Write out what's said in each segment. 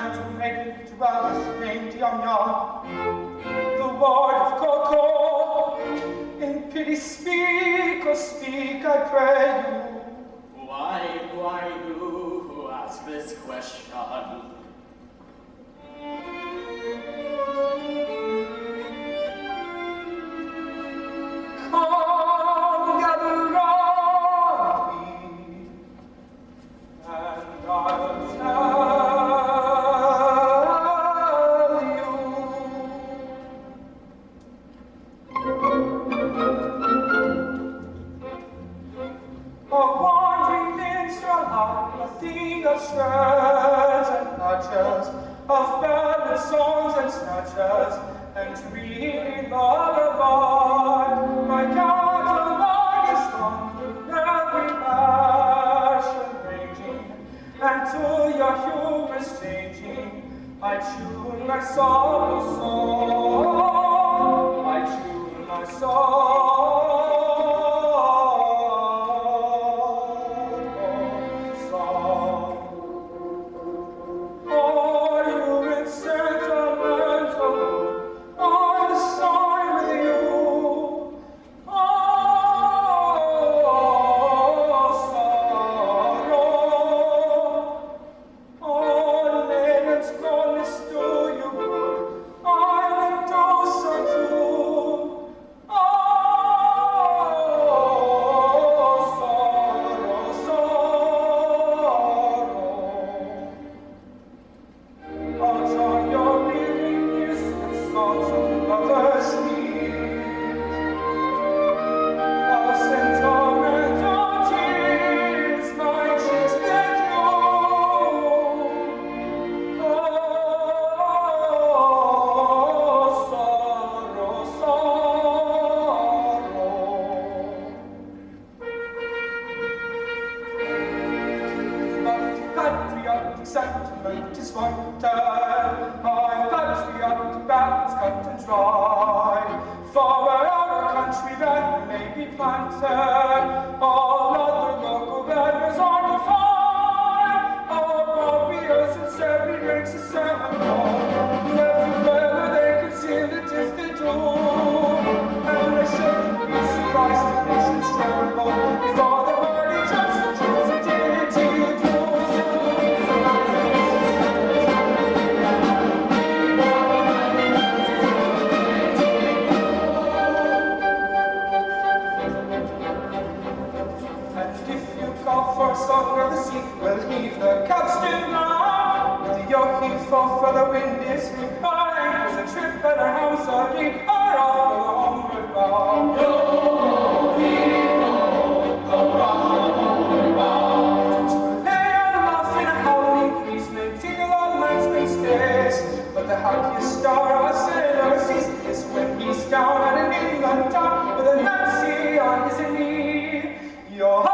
gentle maiden to others named Yum Yum. The word of Coco, in pity speak, oh speak, I pray you. Why you who ask this question? Come, gather round me, and I'll tell you. A wandering minstrel, a thing of shreds and patches, of ballad songs and snatches, and dreamy lullaby. My catalog is long, every passion raging, and to your humors changing, I tune my sorrow song. I tune my song. Sentiment is wanted. I've patriotic ballads cut and dry. For wherever country that may be planted, all other local banners are defined. All warriors and every ranks of Seminole. Everywhere they conceal it if they do. And they shouldn't be surprised if nations tremble before the mighty jumps and drills of deity do. For a song of the sea, we'll heave the capstan now. With the yoke heave off, for the wind is free. Our anchors a trip, and our helms are deep. Are off for the homeward bound. Yo, heave ho, go rock for the homeward bound. To lay on them off in a howling breeze, may tingle on land's may stays. But the happiest star our sailor sees is when he's down at an inland town with a Nancy on his knee. Yo,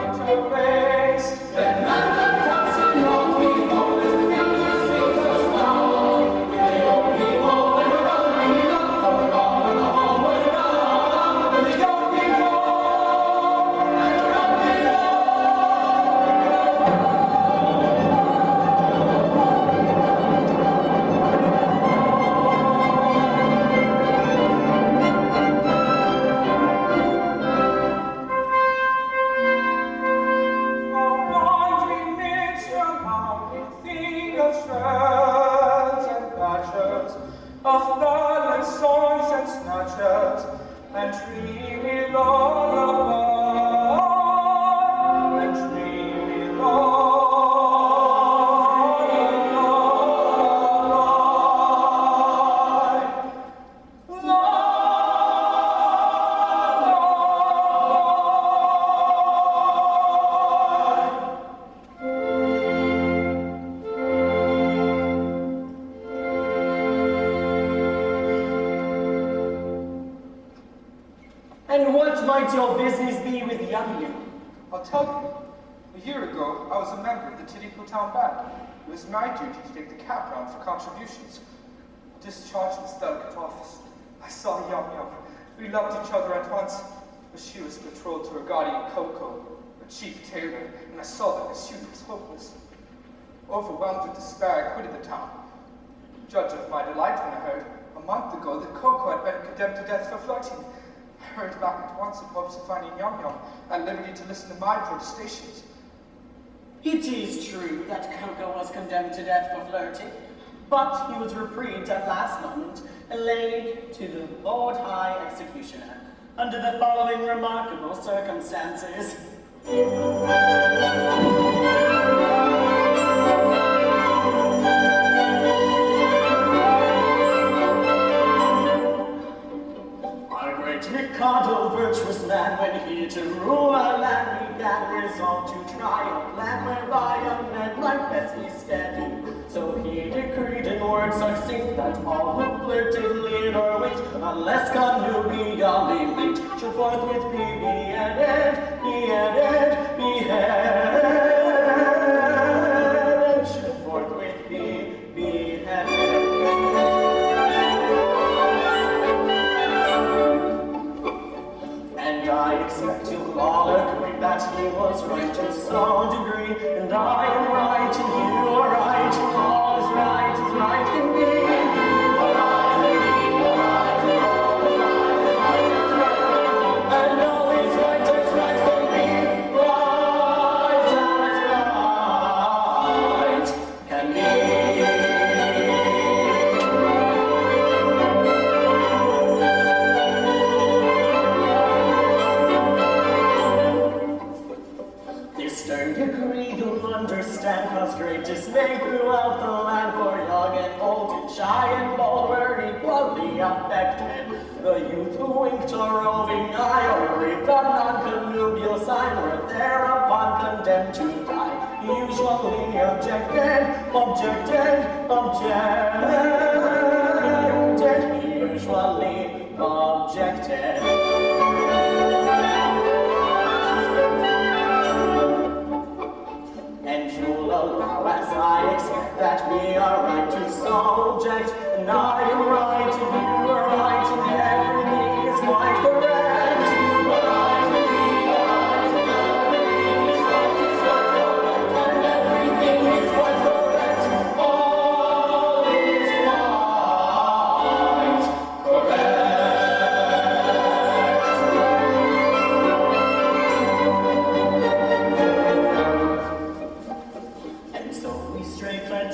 to race. Then man that comes in on we know this fingers makes us round. With the yoke we hold and around we look for the rock and the homeward bound. With the yoke we hold and around we of ballad songs and snatches, and dreamy lullaby, and dreamy And what might your business be with Yum Yum? I'll tell you. A year ago, I was a member of the Tidico Town Band. It was my duty to take the cap round for contributions. Discharged this delicate office, I saw Yum Yum. We loved each other at once, but she was betrothed to her guardian Coco, a chief tailor, and I saw that the suit was hopeless. Overwhelmed with despair, I quitted the town. Judge of my delight when I heard, a month ago, that Coco had been condemned to death for flirting. I hurried back at once in hopes of finding Yum Yum at liberty to listen to my protestations. It is true that Coco was condemned to death for flirting, but he was reprieved at last moment and laid to the Lord High Executioner under the following remarkable circumstances. Our great Mikado, virtuous man, when he to rule our land began, resolved to try a plan whereby young men might best be steady. So he decreed in words succinct that all who flirted, leered or winked, unless connubially linked, should forthwith be beheaded, should forthwith be beheaded. And I expect you'll all agree that he was right to some degree, and I am right and you are right, all is right as right can be. And all is right as right can be, right as right can be. Stern decree you'll understand caused great dismay throughout the land, for young and old and shy and bold were equally affected. The youth who winked a roving eye or breathed a non-connubial sign were thereupon condemned to die. Usually usually objected. And you'll allow, as I expect, that we are right to subject, and I am right, and you are right, and everything is quite correct. You are right, and we are right, and everything is quite correct, and everything is quite correct. All is quite correct.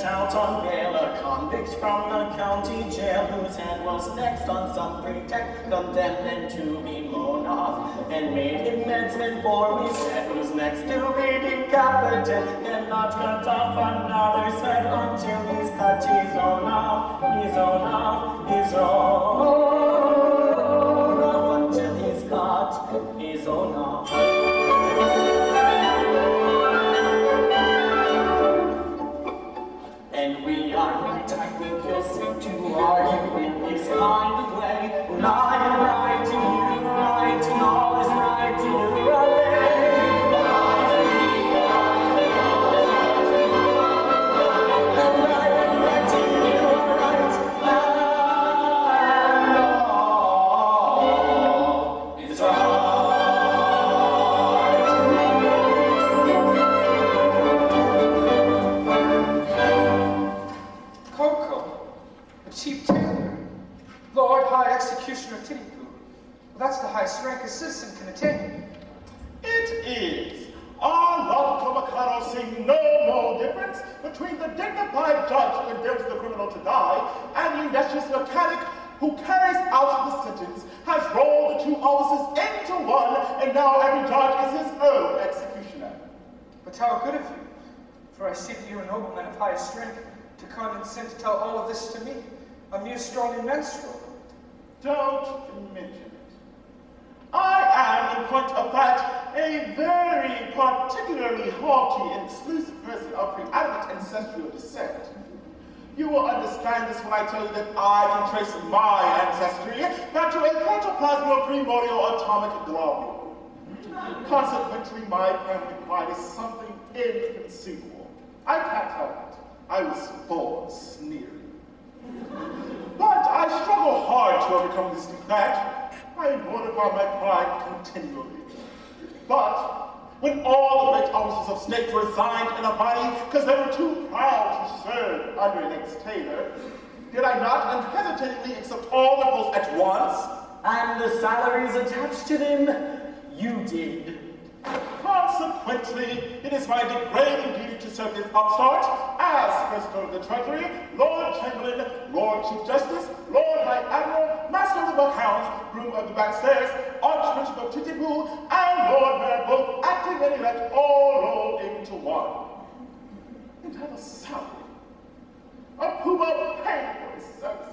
Out on bail, a convict from the county jail, whose head was next on some pretext condemned and to be blown off, and made him headsman, for we said who's next to be decapitated cannot cut off another's head until he's cut his own off, his own off, his own off, until he's cut his own off. And we are right, I think you'll seem to argue in this kind of way. When I am right, and you are right, and all is right, and you are late. But I am me, and all is right, and I am right, and you are right, and all is right. Chief tailor, Lord High Executioner Titipu. Well, that's the highest rank a citizen can attain. It is. Our logical Mikado see no more difference between the dignified judge who condemns the criminal to die and the Unetius mechanic who carries out the sentence, has rolled the two offices into one, and now every judge is his own executioner. But how good of you, for I see that you are a nobleman of highest rank, to condescend to tell all of this to me, a mere strolling minstrel. Don't mention it. I am, in point of fact, a very particularly haughty and exclusive person of preeminent ancestral descent. You will understand this when I tell you that I can trace my ancestry back to a protoplasmal primordial atomic globule. Consequently, my family pride is something inconceivable. I can't help it. I was born sneering. But I struggle hard to overcome this defect. I mortify my pride continually. But when all the great officers of state resigned in a body because they were too proud to serve under an ex-tailor, did I not unhesitatingly accept all the posts at once? And the salaries attached to them, you did. Consequently, it is my degrading duty to serve this upstart as President of the Treasury, Lord Chamberlain, Lord Chief Justice, Lord High Admiral, Master of the Buckhounds, Groom of the Backstairs, Archbishop of Titipu, and Lord Mayor, both acting and elect, all rolled into one. And have a salary, a puma paying for his services.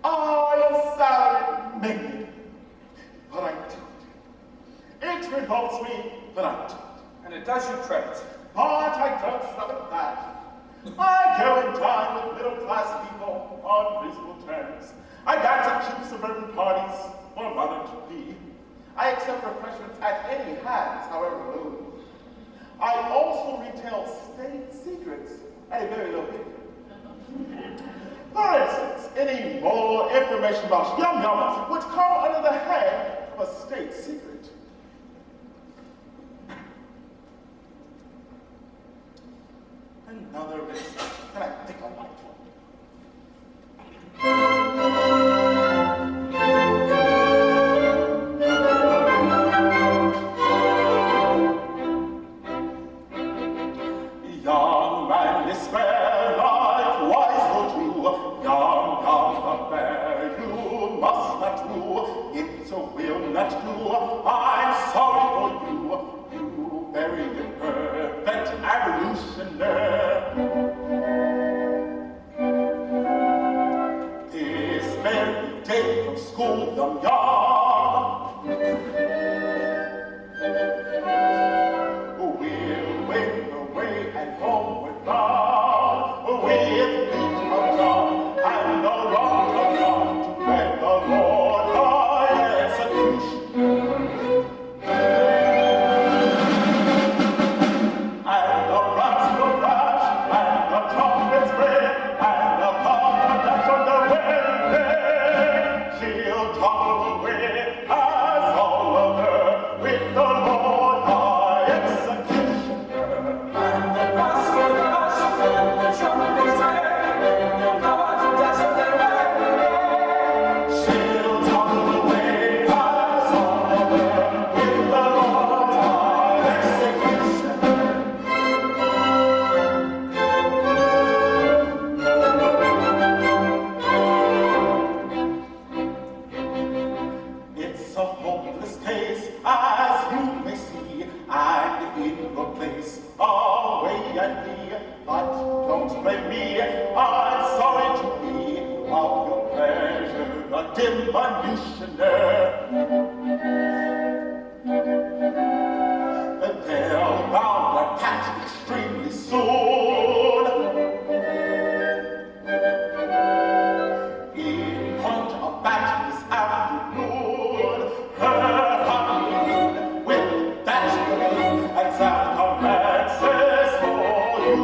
A salary made, but I do. It revolts me, but I do. And it does you credit. But I don't stop at that. I go and dine with middle-class people on reasonable terms. I dance at cheap suburban parties for a mother to be. I accept refreshments at any hands, however low. I also retail state secrets at a very low figure. For instance, any more information about Yum Yum would come under the head of a state secret. Another risk. Can I think on my one? Young man despair, likewise go to. Young affair, you must not do. It will not do. I'm sorry for you. You very imperfect evolutioner. This very day from school, Yum Yum, we'll win the way and homeward bound, with feet of John and the rock of John, to wed the Lord High Executioner. And the brass will crash, and the trumpets ring, and the dash on the wedding day. She'll topple away as Oliver with the Lord High Executioner. And the brass will crash, and the trumpets ring, and the dash on the wedding day. She'll topple away as Oliver with the Lord High Executioner. It's a hopeless case, as you may see, and in your place, away at me. But don't blame me, I'm sorry to be of your pleasure, a diminutioner. They'll bound and patch extremely soon. In point of fact, this afternoon, her honeymoon with that balloon and sound commences for you.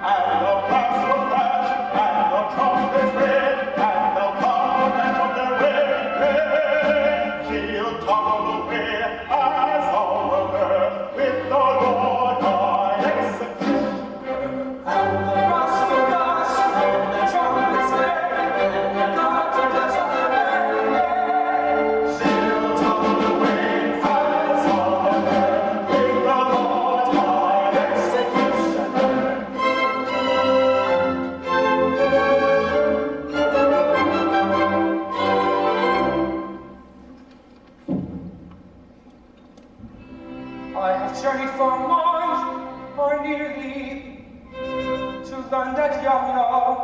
And the brass will crash, and the trumpets ring, and they'll come back on their wedding day. She'll topple away as Oliver with the Lord High Executioner. And the brass will crash, and the trumpets ring, and the dash on the wedding day. She'll topple away as Oliver with the Lord High Executioner. I have journeyed for a month, or nearly, to learn that Yum Yum,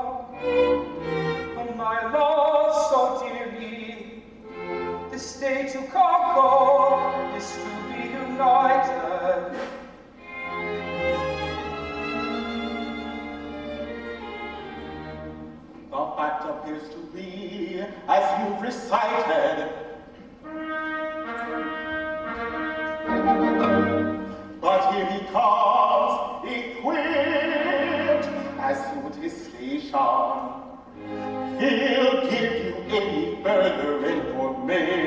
whom I love so dearly, this day to conquer is to be united. The fact appears to be, as you've recited, but here he comes, equipped as suit his station. He'll give you any further information They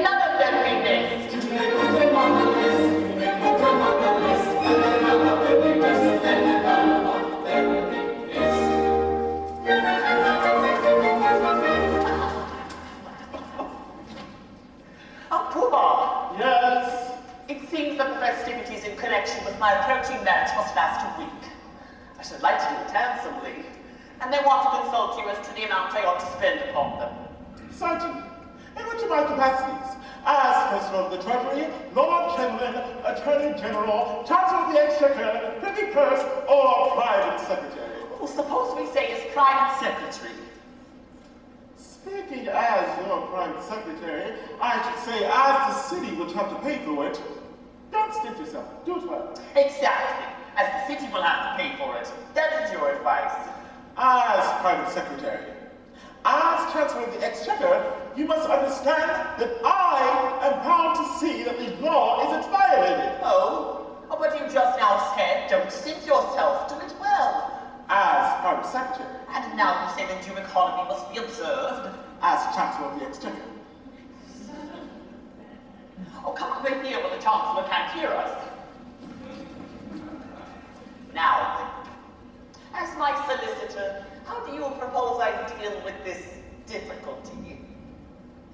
none of them be missed. Pooh-Bah! Yes? It seems that the festivities in connection with my approaching marriage must last a week. I should like to do it handsomely, and they want to consult you as to the amount I ought to spend upon them. Sergeant, in which of my capacities? As Minister of the Treasury, Lord Chamberlain, Attorney General, Chancellor of the Exchequer, Privy Purse, or Private Secretary? Well, suppose we say as private secretary. Speaking as your Private Secretary, I should say as the city would have to pay for it. Don't stint yourself. Do it well. Exactly. As the city will have to pay for it. That is your advice. As Private Secretary, as Chancellor of the Exchequer, you must understand that I am bound to see that the law isn't violated. Oh, but you just now said, don't stint yourself, do it well. As Private Secretary, And now you say that due economy must be observed. as Chancellor of the Exchequer. Oh, come over here where the Chancellor can't hear us. Now then, as my solicitor, how do you propose I deal with this difficulty?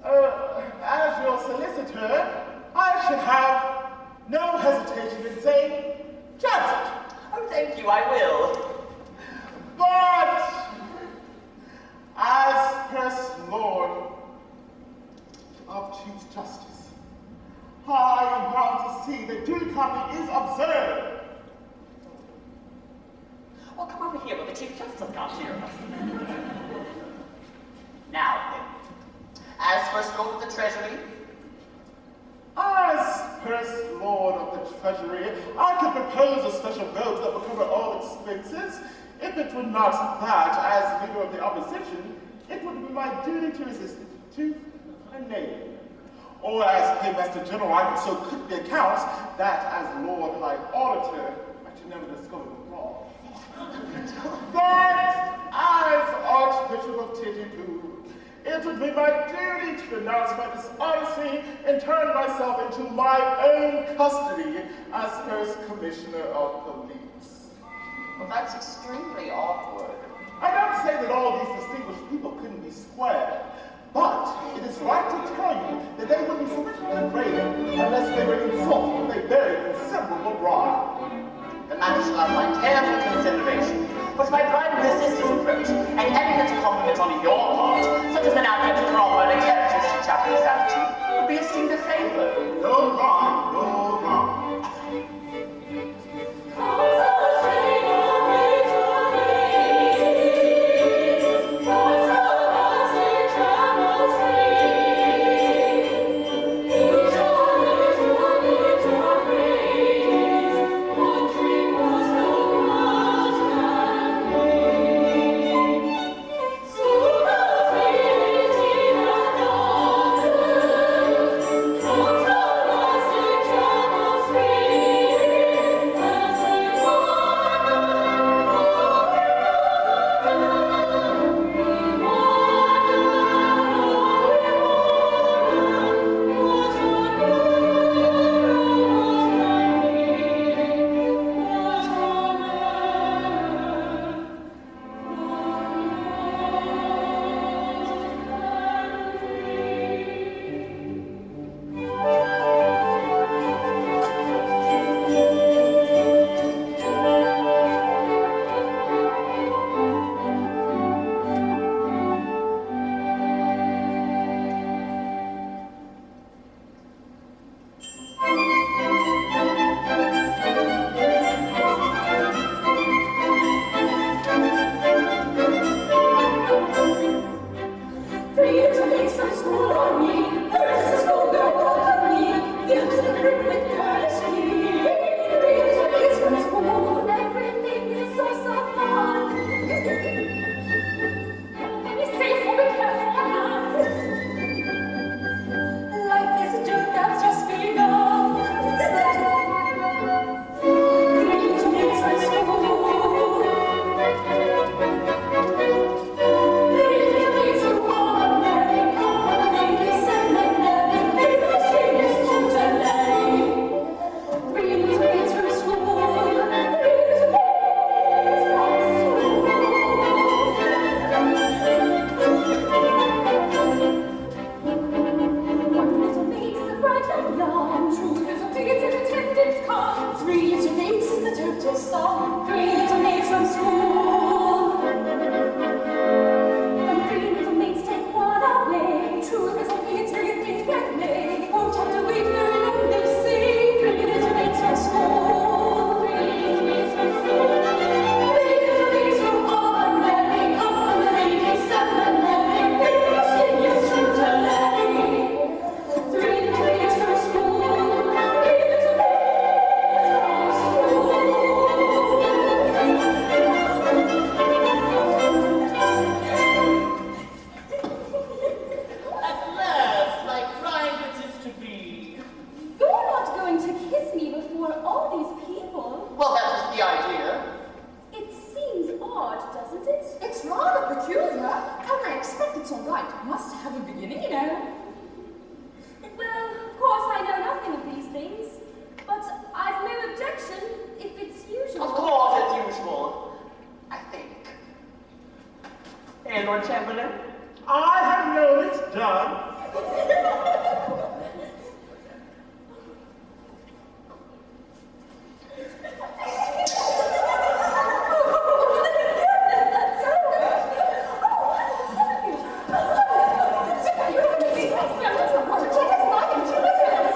As your solicitor, I should have no hesitation in saying, chance it. Oh, thank you, I will. But, as First Lord of Chief Justice, I am bound to see that due economy is observed. Well, come over here where the Chief Justice can't hear us. Now then, as First Lord of the Treasury, As First Lord of the Treasury, I could propose a special vote that would cover all expenses. If it were not that, as leader of the opposition, it would be my duty to resist it, tooth and nail. Or as Paymaster General, I could so cook the accounts that as Lord High Auditor, I should never discover the fraud. But as Archbishop of Titipu, it would be my duty to renounce my dishonesty and turn myself into my own custody as First Commissioner of Police. well, that's extremely awkward. I don't say that all these distinguished people couldn't be squared, but it is right to tell you that they would be sufficiently brave unless they were insulted when they buried considerable bribe. The matter shall have my careful consideration. But my pride resist his approach, and any little compliment on your part, such as an advent to Cromwell and characteristic Japanese attitude, would be esteemed a favor. No wrong, no wrong. bright and young. 2 little pigs in attendance come. 3 little maids in the total song. 3 little maids from school. The 3 little maids take one away. 2 little maids take the get made. Won't have to wait very long, they say. 3 little maids from school. 3 little maids from school. 3 little maids from all, and they come from the ladies' seminary. Yes, true to lady. 3 little maids from school. 3 little maids from school. At last, my private is to be. You're not going to kiss me before all these people. Well, that was the idea. It seems odd, doesn't it? It's rather peculiar, and I expect it's all right. Must have a beginning, you know. Well, of course I know nothing of these things, but I've no objection if it's usual. Of course, it's usual. I think. Hey, Lord Chamberlain. I have known it's done.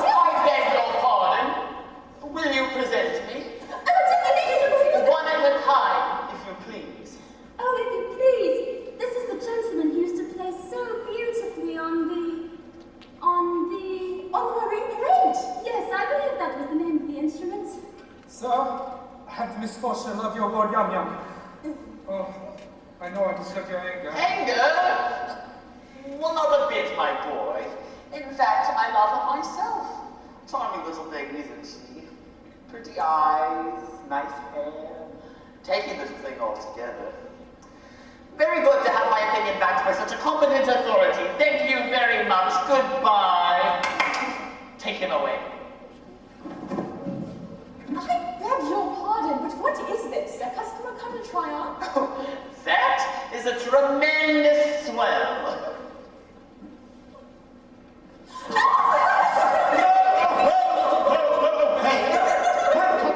I beg your pardon. Will you present me? One at a time, if you please. Oh, if you please, this is the gentleman who used to play so beautifully on the marine parade. Yes, I believe that was the name of the instrument. Sir, I have the misfortune of your word yum yum. Oh, I know I deserve your anger. Anger? Well, not a bit, my boy. In fact, I love her myself. Charming little thing, isn't she? Pretty eyes, nice hair. Taking little thing altogether. Very good to have my opinion backed by such a competent authority. Thank you very much. Goodbye. Take him away. I beg your pardon, but what is this? A customer come to try on? Oh, that is a tremendous swell.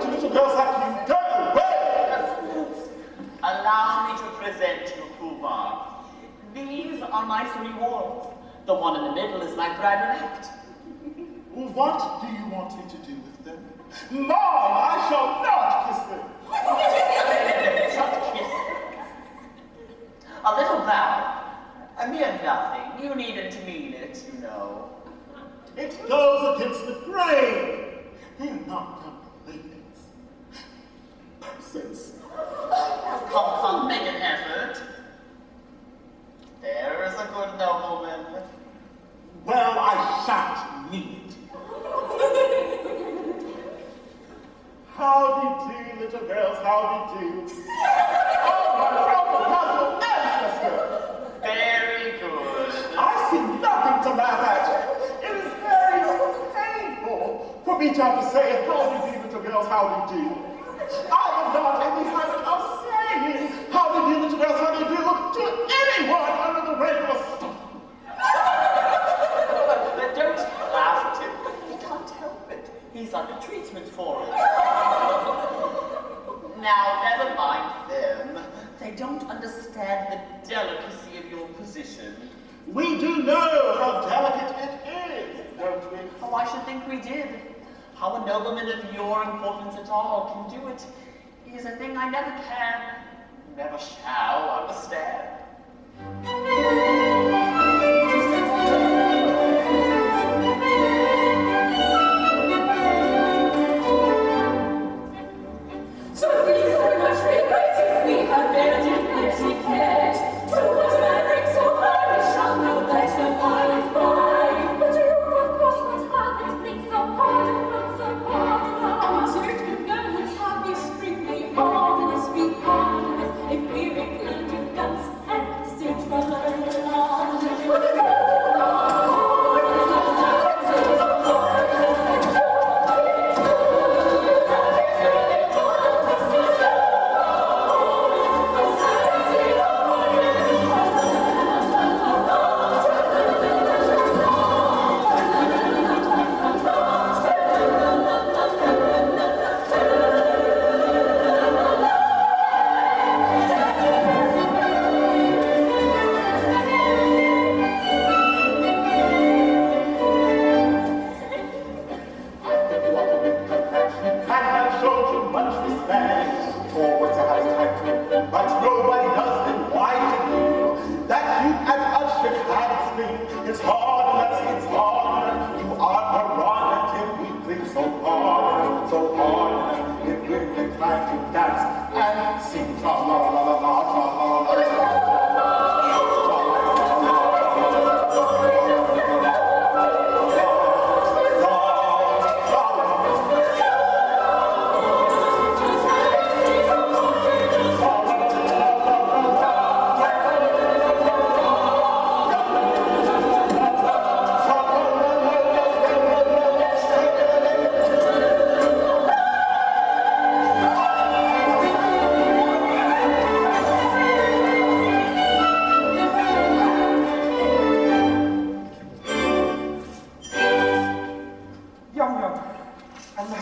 Little girls like you, go away! Allow me to present you, Kumar. These are my 3 wards. The one in the middle is my private act. What do you want me to do with them? Mom, I shall not kiss them. Just kiss them. A little bow. A mere nothing. You needn't mean it, you know. It goes against the grain. They are not playthings. Persons. Come, make an effort. There is a good nobleman. Well, I shan't need it. Howdy do, little girls, howdy do. Oh, my proper personal ancestor. Very good. I see nothing to laugh at. It is very painful for me to have to say, howdy do, little girls, howdy do. I am not in the habit of saying, howdy do, little girls, howdy do to anyone under the regular sun. Don't laugh at him. He can't help it. He's under treatment for it. Now, never mind them. They don't understand the delicacy of your position. We do know how delicate it is, don't we? Oh, I should think we did. How a nobleman of your importance at all can do it is a thing I never can, never shall understand. So we so much regret if we have failed in etiquette. To what maverick so high we shall know that no by and by. But you, of course, must have it think so hard and not so hard. Our certain girls have these springly hardness, we hardness, if we reclaim your guts and search for love.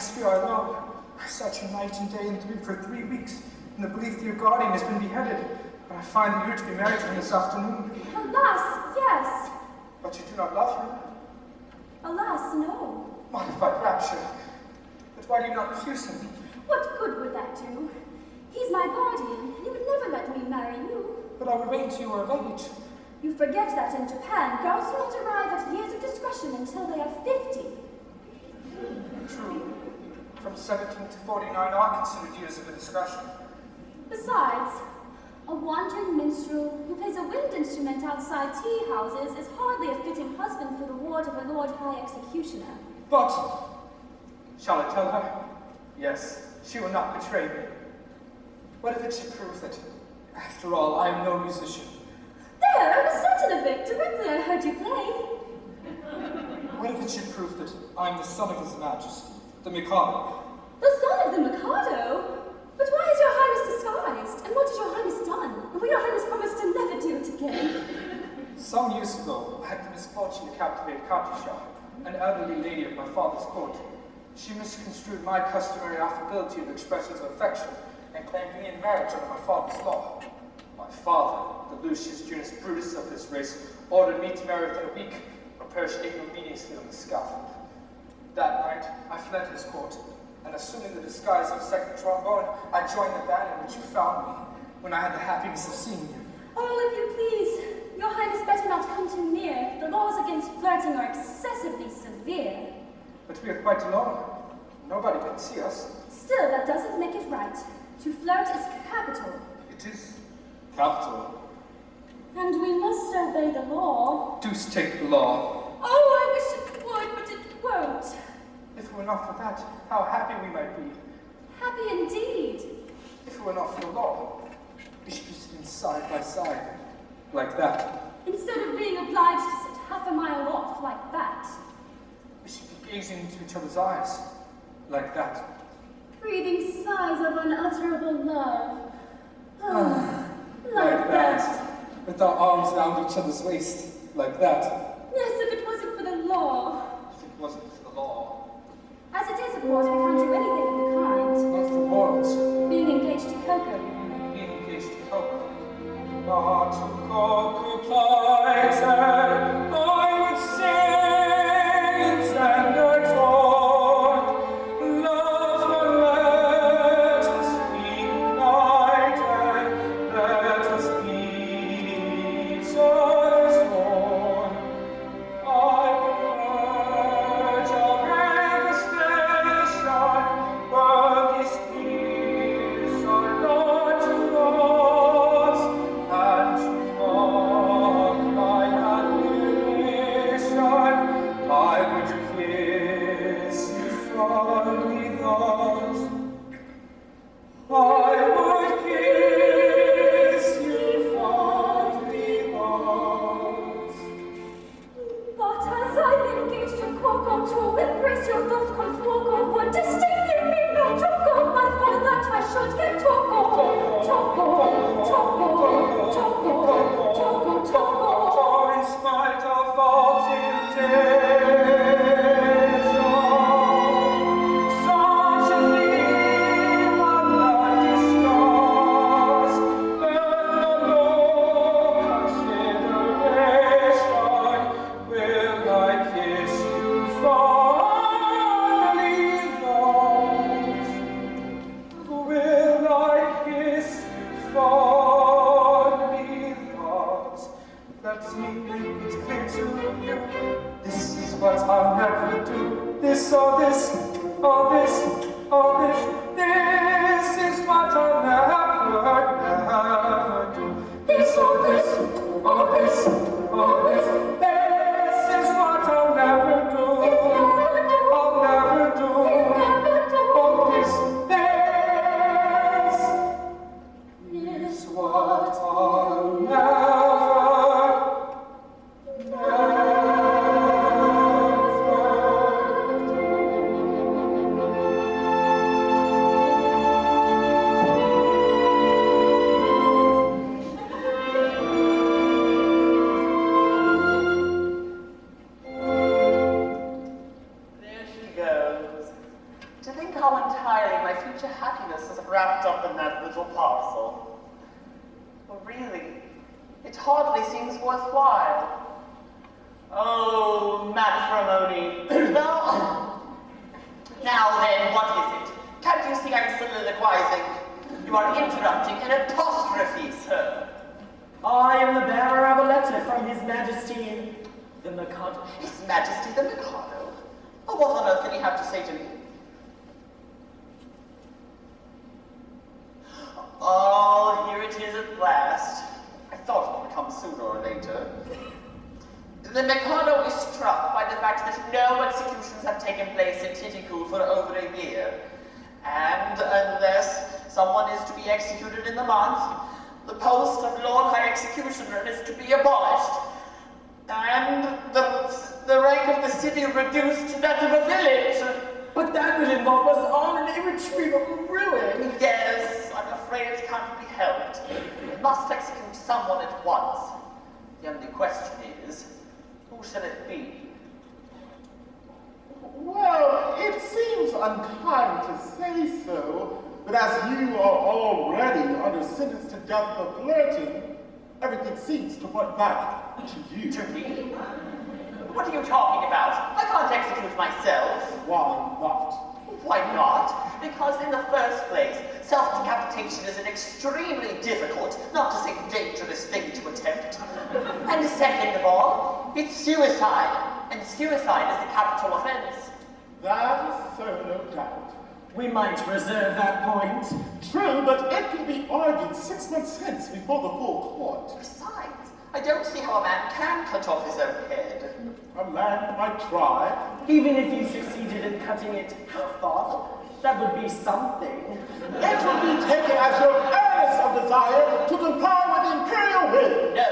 Yes, we are alone. I search night and day for 3 weeks, in the belief that your guardian has been beheaded. But I find that you are to be married to him this afternoon. Alas, yes. But you do not love him. Alas, no. Modified rapture. But why do you not refuse him? What good would that do? He's my guardian, and he would never let me marry you. But I would wait until you were of age. You forget that in Japan, girls do not arrive at years of discretion until they are 50. True. From 17 to 49 are considered years of indiscretion. Besides, a wandering minstrel who plays a wind instrument outside tea houses is hardly a fitting husband for the ward of a Lord High Executioner. But, shall I tell her? Yes, she will not betray me. What if it should prove that, after all, I am no musician? There, I was certain of it, directly I heard you play. What if it should prove that I am the son of His Majesty, the Mikado? The son of the Mikado? But why is your highness disguised? And what has your highness done? And will your highness promise to never do it again? Some years ago, I had the misfortune to captivate Katusha, an elderly lady of my father's court. She misconstrued my customary affability of expressions of affection and claimed me in marriage under my father's law. My father, the Lucius Junius Brutus of his race, ordered me to marry within a week, or perish ignominiously on the scaffold. That night, I fled his court, and assuming the disguise of second trombone, I joined the band in which you found me, when I had the happiness of seeing you. Oh, if you please, your highness better not come too near. The laws against flirting are excessively severe. But we are quite alone. Nobody can see us. Still, that doesn't make it right. To flirt is capital. It is capital. And we must obey the law. Deuce take the law. Oh, I wish it would, but it won't. If it were not for that, how happy we might be. Happy indeed. If it were not for the law, we should be sitting side by side, like that. Instead of being obliged to sit half a mile off like that. We should be gazing into each other's eyes, like that. Breathing sighs of unutterable love. Like that. With our arms around each other's waist, like that. Yes, if it wasn't for the law. If it wasn't for the law. As it is, of course, we can't do anything of the kind. Not for worlds. Being engaged to Coco. Being engaged to Coco. But to Coco plighted, I would sing in tender tone. Love her, let us be united, let us be each other's own. I would urge our devastation, but these tears are not to us, and to mock my admiration, I would kiss you fondly thus. I would kiss you fondly thus. But as I'm engaged to Coco, to embrace your dos con fuoco would distinguish me no choco, and for that I should get choco. Choco, choco, choco, choco, choco. In spite of all temptation, such a thing I'm not discussed, and no low consideration will I kiss you fondly thus. Will I kiss you fondly thus? Let me make it clear to you, this is what I'll never do. This or this, or this, or this. This is what I'll never do. This or this, or this, or this. This is what I'll never do. I'll never do. Oh, this is what I'll never do. wrapped up in that little parcel. Oh, really? It hardly seems worthwhile. Oh, matrimony. Now then, what is it? Can't you see I'm soliloquizing? You are interrupting an apostrophe, sir. I am the bearer of a letter from His Majesty, the Mikado. His Majesty the Mikado? Oh, what on earth can he have to say to me? Oh, here it is at last. I thought it would come sooner or later. The Mikado is struck by the fact that no executions have taken place in Titicool for over a year. And unless someone is to be executed in the month, the post of Lord High Executioner is to be abolished. And the rank of the city reduced to that of a village. But that would involve us all in irretrievable ruin. Yes, I'm afraid it can't be helped. We must execute someone at once. The only question is, who shall it be? Well, it seems unkind to say so, but as you are already under sentence to death for flirting, everything seems to point back to you. To me? What are you talking about? I can't execute myself. Why not? Why not? Because in the first place, self-decapitation is an extremely difficult, not to say dangerous thing to attempt. And second of all, it's suicide, and suicide is the capital offense. That is so, no doubt. We might reserve that point. True, but it can be argued 6 months hence before the full court. Besides, I don't see how a man can cut off his own head. A man might try. Even if you succeeded in cutting it half off, that would be something. It will be taken as your earnest of desire to comply with the imperial will. No,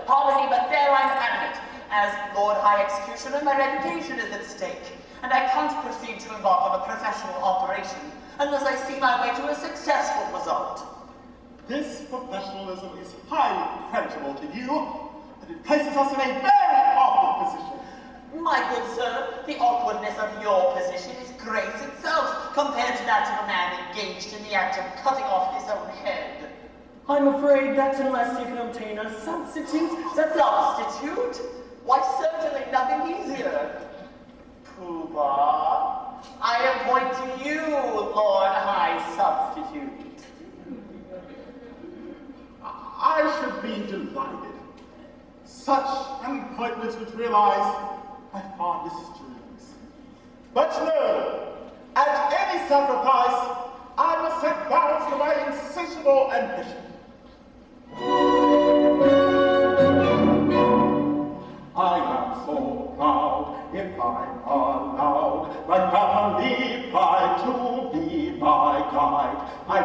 pardon me, but there I'm adamant. As Lord High Executioner, my reputation is at stake, and I can't proceed to embark on a professional operation unless I see my way to a successful result. This professionalism is highly creditable to you, and it places us in a very awkward position. My good sir, the awkwardness of your position is grace itself compared to that of a man engaged in the act of cutting off his own head. I'm afraid that unless you can obtain a substitute, Substitute? Why, certainly nothing easier. Pooh-Bah, I appoint you Lord High Substitute. I should be delighted. Such an appointment would realize my fondest dreams. But no, at any sacrifice, I must set bounds to my insatiable ambition. I am so proud, if I'm allowed, my family pride to be my guide. I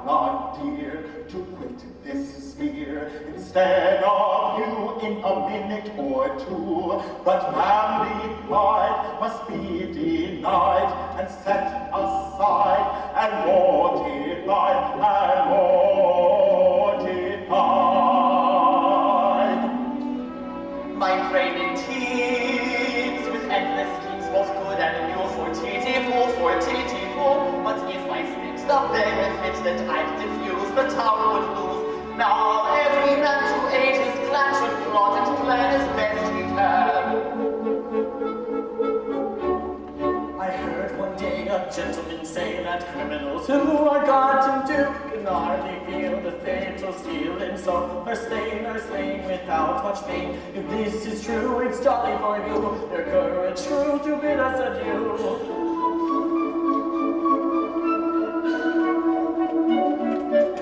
volunteer to quit this sphere instead of you in a minute or two. But family pride must be denied and set aside and mortified and mortified. My brain it teems with endless schemes, both good and new for Titicool. But if I split the benefits that I'd diffuse, the town would lose. Now every man to aid his clan should plot and plan as best he can. I heard one day a gentleman say that criminals who are God to Duke can hardly feel the fatal steel, and so are slain without much pain. If this is true, it's jolly for you, their courage true to bid us adieu.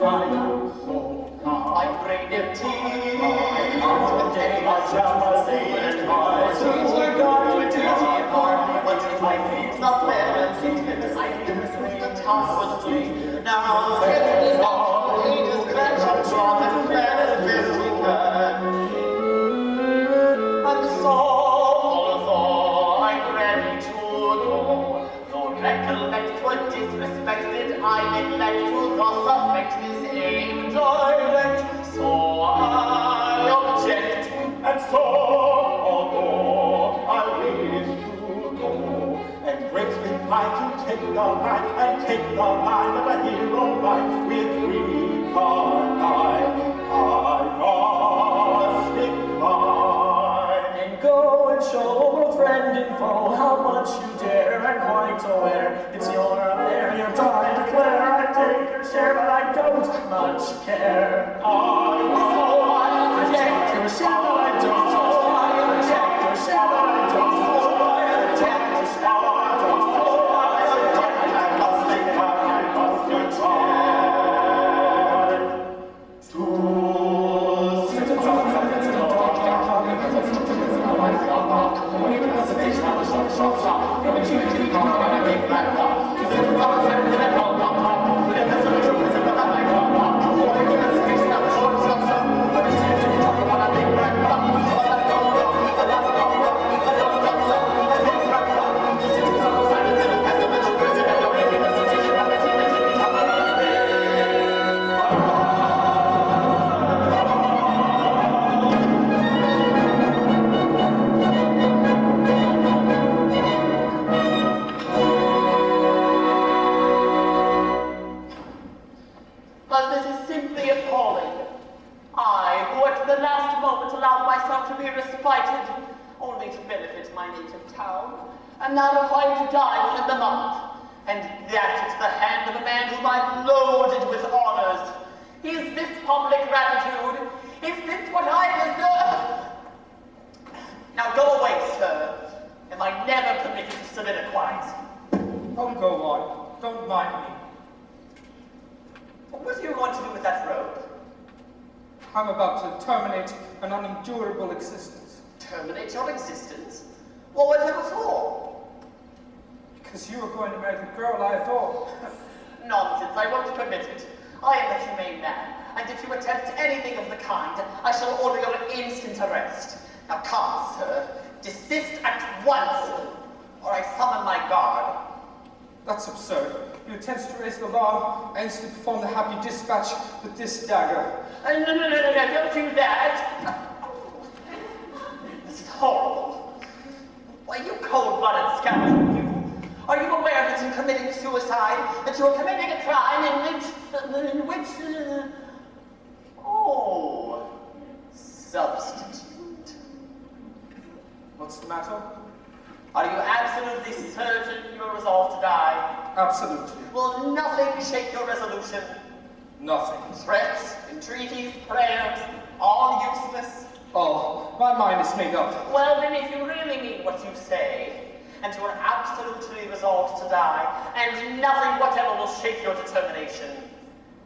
I am so proud. My brain it teems One day I shall say it twice, who are God to Duke. But if I feed the benefits, I diffuse the town would lose. Now every man to aid his clan should plot and plan as best he can. And so, although I'm ready to go, though recollect what disrespected, I neglect to thus affect his aim direct. So I object, And so, although I wish to go and greatly I can take the line and take the line of a hero ride with Mikado. I must decline. And go and show both friend and foe how much you dare and quite aware. It's your affair, your time to declare. I take your share, but I don't much care. I take your share, but I don't. I take your share, but I don't. I take your share, but I don't. I must decline, I must decline. To sit and talk, But this is simply appalling. I, who at the last moment allowed myself to be respited, only to benefit my native town, am now required to die within the month, and that at the hand of a man whom I've loaded with honors. Is this public gratitude? Is this what I deserve? Now go away, sir. Am I never permitted to soliloquize? Oh, go on. Don't mind me. What are you going to do with that rope? I'm about to terminate an unendurable existence. Terminate your existence? Well, whatever for? Because you are going to marry the girl I adore. Nonsense, I won't permit it. I am a humane man, and if you attempt anything of the kind, I shall order your instant arrest. Now come, sir, desist at once, or I summon my guard. That's absurd. You attempt to raise the alarm and to perform the happy dispatch with this dagger. No, don't do that. This is horrible. Why, you cold-blooded scoundrel, you. Are you aware that in committing suicide, that you are committing a crime in which, substitute. What's the matter? Are you absolutely certain you're resolved to die? Absolutely. Will nothing shake your resolution? Nothing. Threats, entreaties, prayers, all useless? Oh, my mind is made up. Well, then, if you really mean what you say, and you are absolutely resolved to die, and nothing whatever will shake your determination,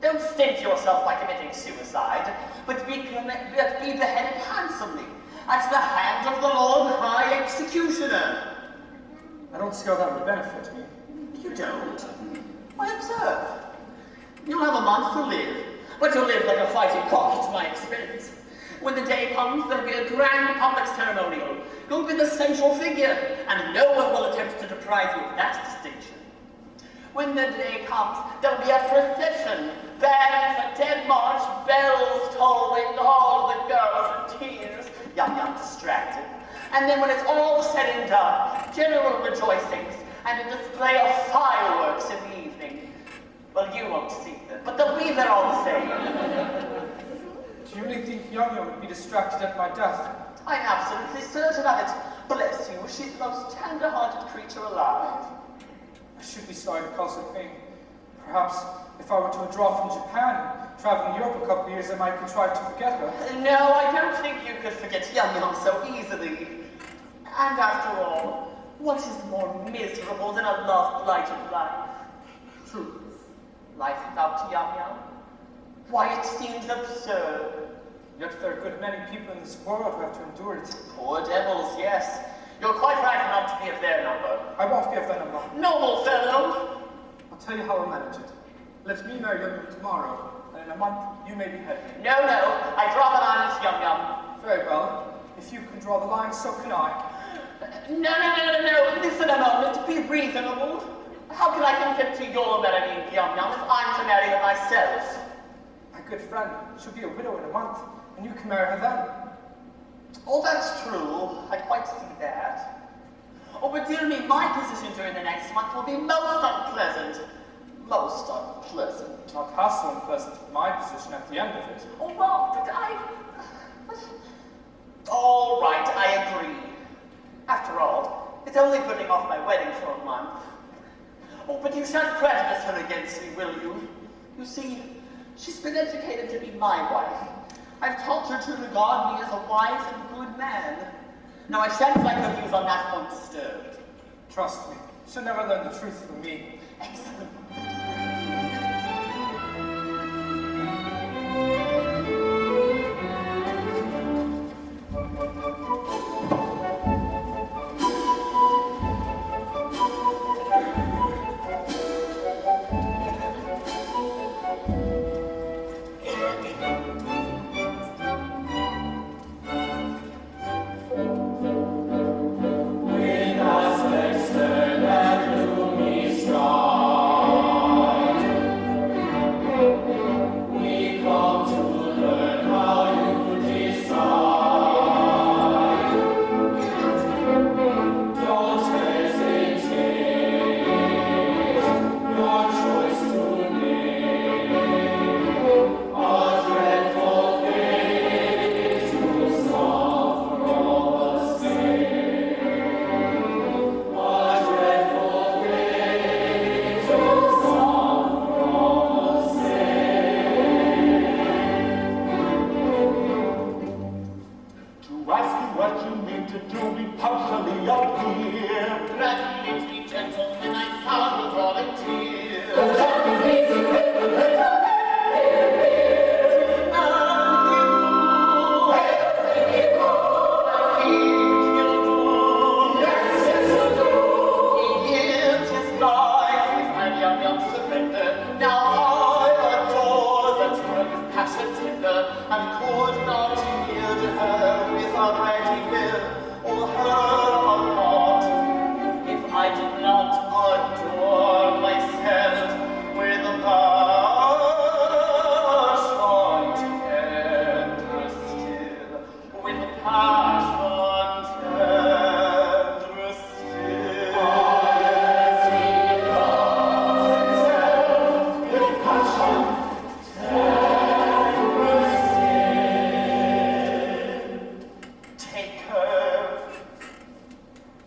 don't stint yourself by committing suicide, but be beheaded handsomely at the hand of the Lord High Executioner. I don't see how that would benefit me. You don't? Why, observe. You'll have a month to live, but you'll live like a fighting cock at my expense. When the day comes, there'll be a grand public ceremonial. You'll be the central figure, and no one will attempt to deprive you of that distinction. When the day comes, there'll be a procession, bands, a dead march, bells tolling, all the girls in tears, Yum distracted. And then when it's all said and done, general rejoicings, and a display of fireworks in the evening. Well, you won't see them, but they'll be there all the same. Do you really think Yum would be distracted at my death? I'm absolutely certain of it. Bless you, she's the most tender-hearted creature alive. I should be sorry to cause her pain. Perhaps if I were to withdraw from Japan, traveling Europe a couple of years, I might contrive to forget her. No, I don't think you could forget Yum so easily. And after all, what is more miserable than a love-blighted life? True. Life without Yum? Why, it seems absurd. Yet there are a good many people in this world who have to endure it. Poor devils, yes. You're quite right not to be of their number. I won't be of their number. Noble fellow! I'll tell you how I'll manage it. Let me marry Yum tomorrow, and in a month you may be headed. No, I draw the line at Yum. Very well. If you can draw the line, so can I. No. Listen a moment. Be reasonable. How can I consent to your marrying Yum if I'm to marry her myself? My good friend, she'll be a widow in a month, and you can marry her then. Oh, that's true. I quite see that. Oh, but dear me, my position during the next month will be most unpleasant. Most unpleasant. Not half so unpleasant as my position at the end of it. Oh, well, but all right, I agree. After all, it's only putting off my wedding for a month. Oh, but you shan't prejudice her against me, will you? You see, she's been educated to be my wife. I've taught her to regard me as a wise and good man. Now, I shan't like her views on that point disturbed. Trust me, she'll never learn the truth from me. Excellent.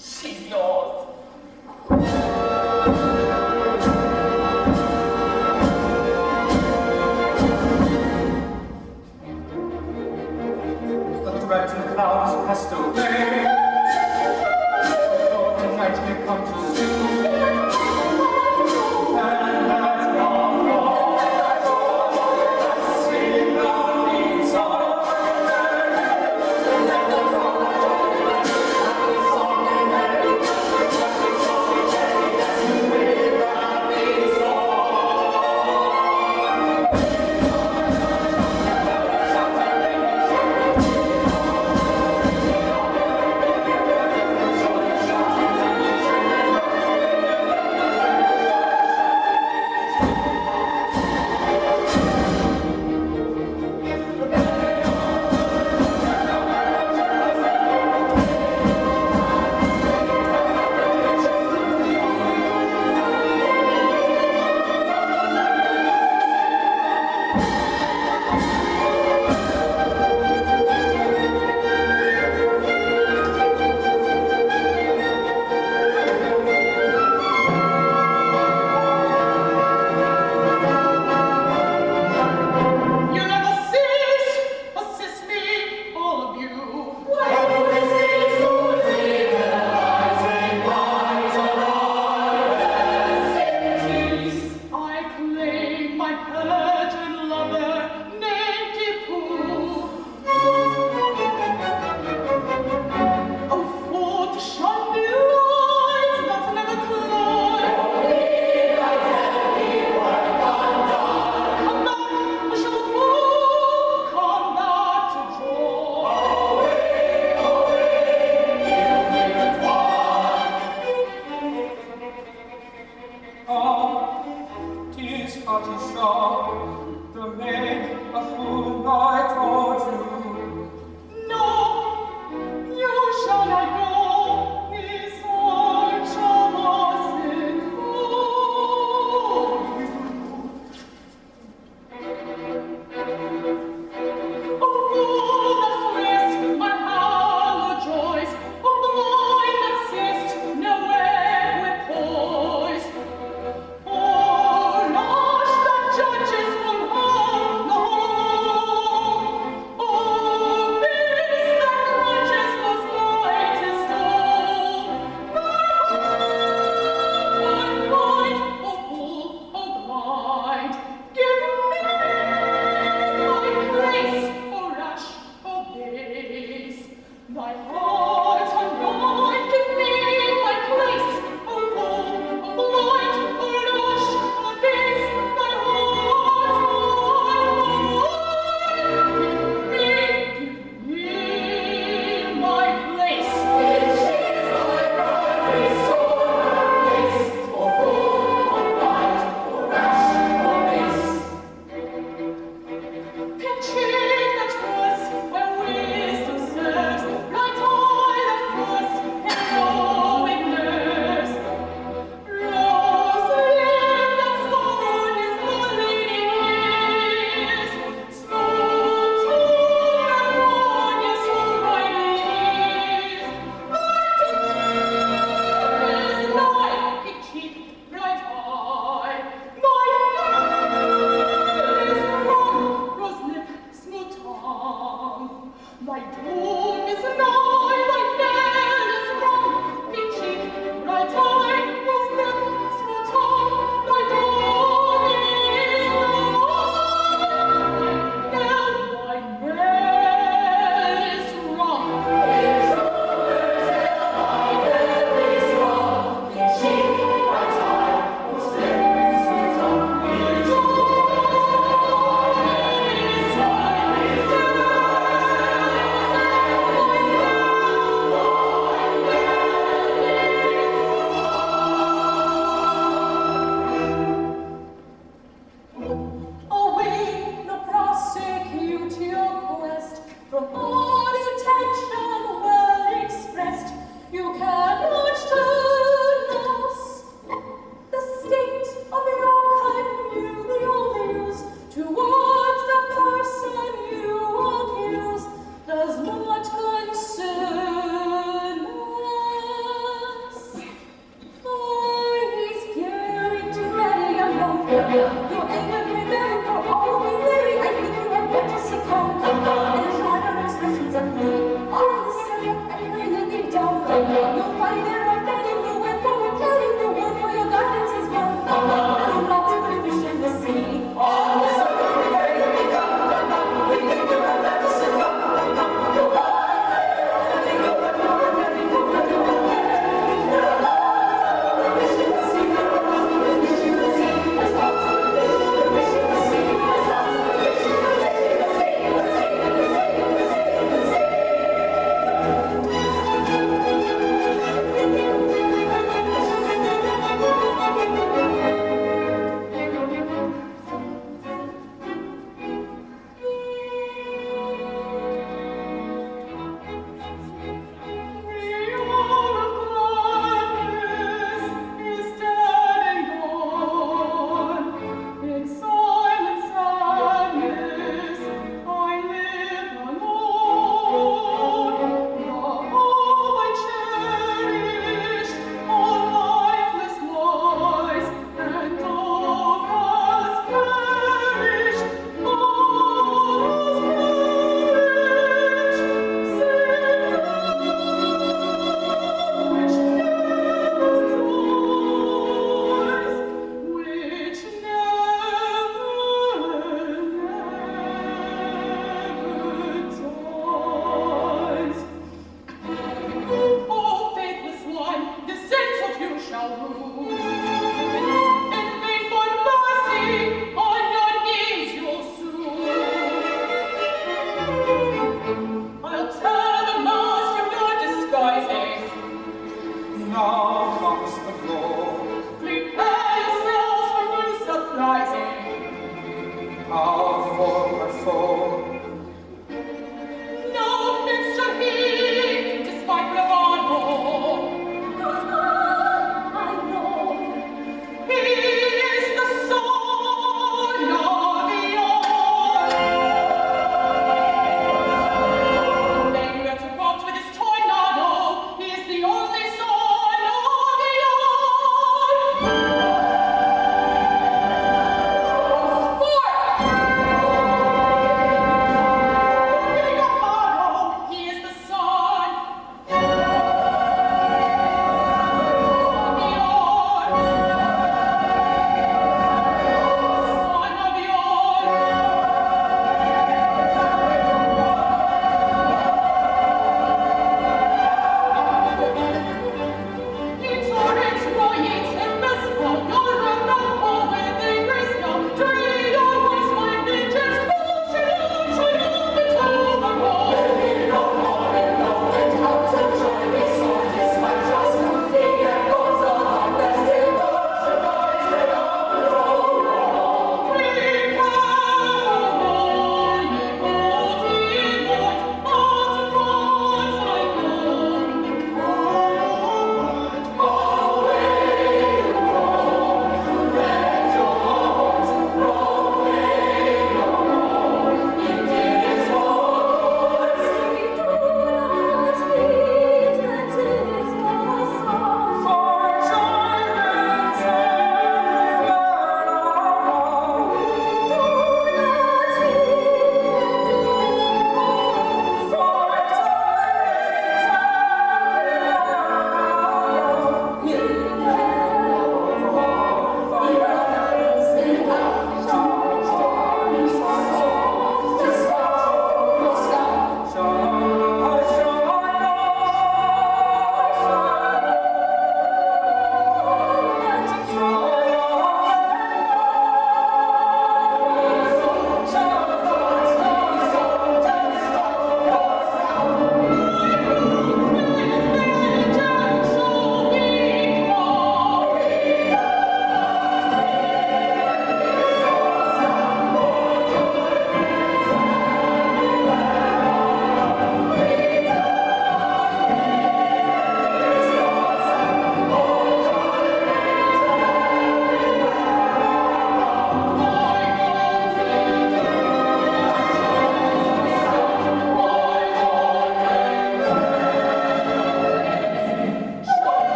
She's yours.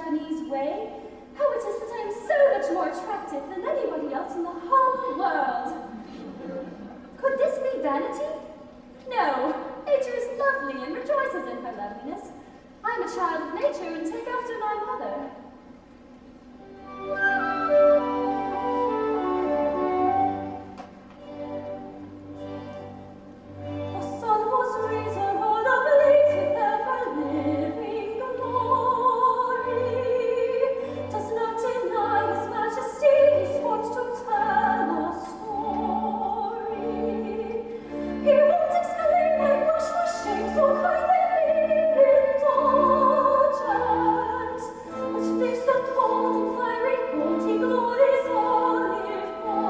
Japanese way. How it is that I am so much more attractive than anybody else in the whole world. Could this be vanity? No, nature is lovely and rejoices in her loveliness. I'm a child of nature and take after my mother. The sun whose rays are all ablaze with ever-living glory does not deny his majesty, he scorns to tell a story. He won't exclaim, I blush for shame, so kindly be indulgent. But fixed and cold and fiery cold, he glories all effulgent.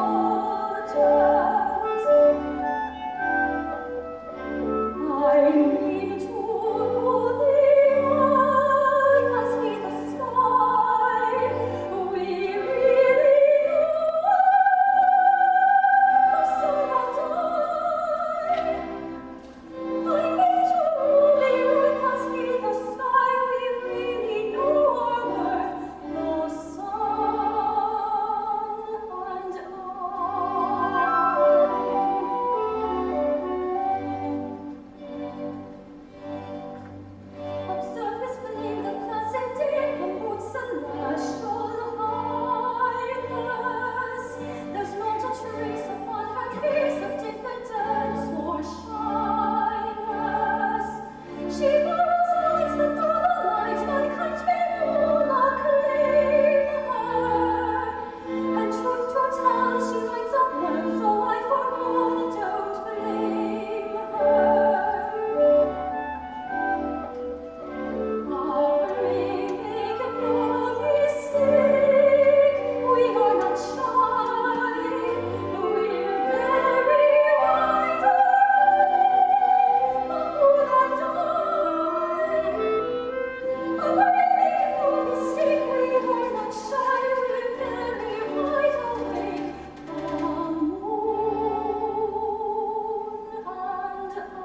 I mean to rule the earth as he the sky. We really know our son and I. I mean to rule the earth as he the sky. We really know our worth, the sun and I. Observe this flame, the placid day, the moon's celestial highness. There's not a trace upon her face of diffidence or shyness. She borrows lights that through the light mankind may all acclaim her. And truth to tell, she writes up well, so I for more don't blame her. Pray, make no mistake, we are not shy, we're very wide awake, the moon and I. Pray, make no mistake, we are not shy, we're very wide awake, the moon and I.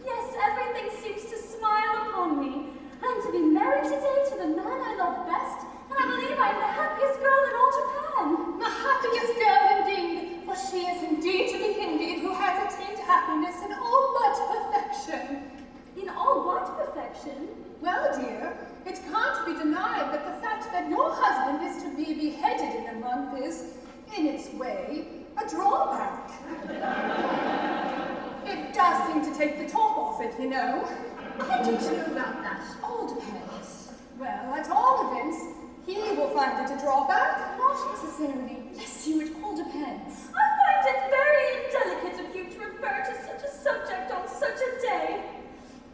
Yes, everything seems to smile upon me. I'm to be married today to the man I love best, and I believe I'm the happiest girl in all Japan. The happiest girl indeed, for she is indeed to be envied who has attained happiness in all but perfection. In all what perfection? Well, dear, it can't be denied that the fact that your husband is to be beheaded in a month is, in its way, a drawback. It does seem to take the top off it, you know. How do you know about that? All depends. Well, at all events, he will find it a drawback. Not necessarily. Bless you, it all depends. I find it very indelicate of you to refer to such a subject on such a day.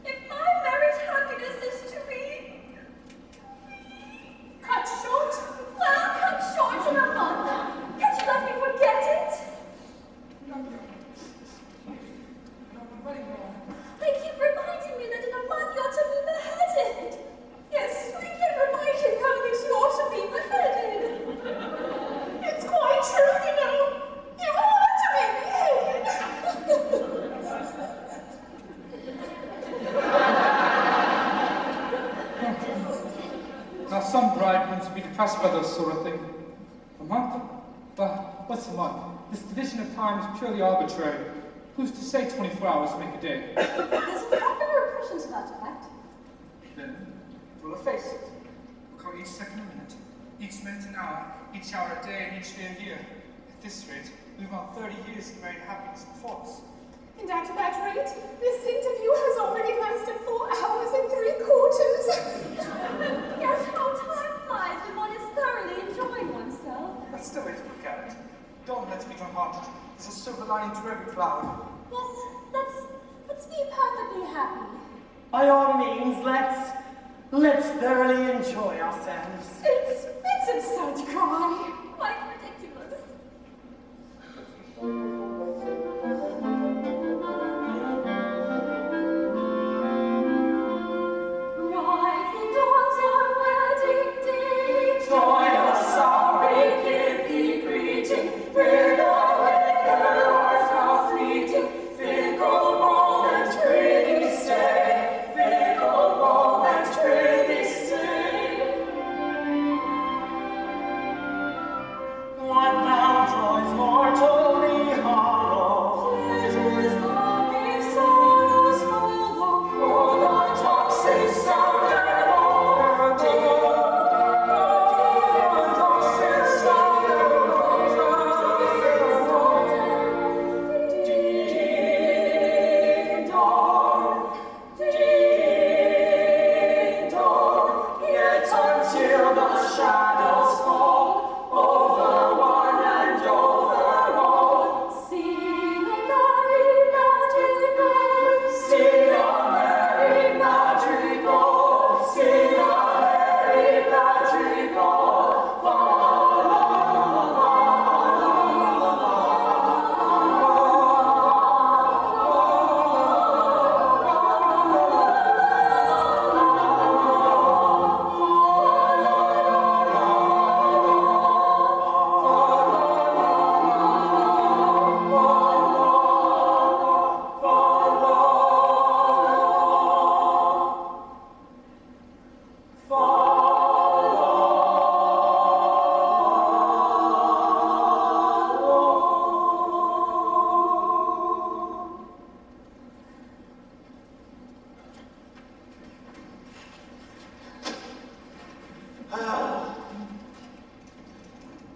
If my married happiness is to be Cut short? well, cut short in a month, can't you let me forget it? They keep reminding me that in a month you're to be beheaded. Yes, we've been reminding her that you're to be beheaded. It's quite true, you know. You are to be beheaded. Now, some bridegrooms would be depressed by this sort of thing. A month? Well, what's a month? This division of time is purely arbitrary. Who's to say 24 hours make a day? There's a popular impression to that effect. Then, we'll efface it. We'll call each second a minute, each minute an hour, each hour a day, and each day a year. At this rate, we've about 30 years of married happiness before us. And at that rate, this interview has already lasted 4 hours and 3/4. Yes, how time flies when one is thoroughly enjoying oneself. That's the way to look at it. Don't let's be downhearted. There's a silver lining to every cloud. Yes, let's be perfectly happy. By all means, let's thoroughly enjoy ourselves. It's absurd to cry. Quite ridiculous. Brightly dawns our wedding day. Joyous our make give thee greeting, with the weather ours now fleeting.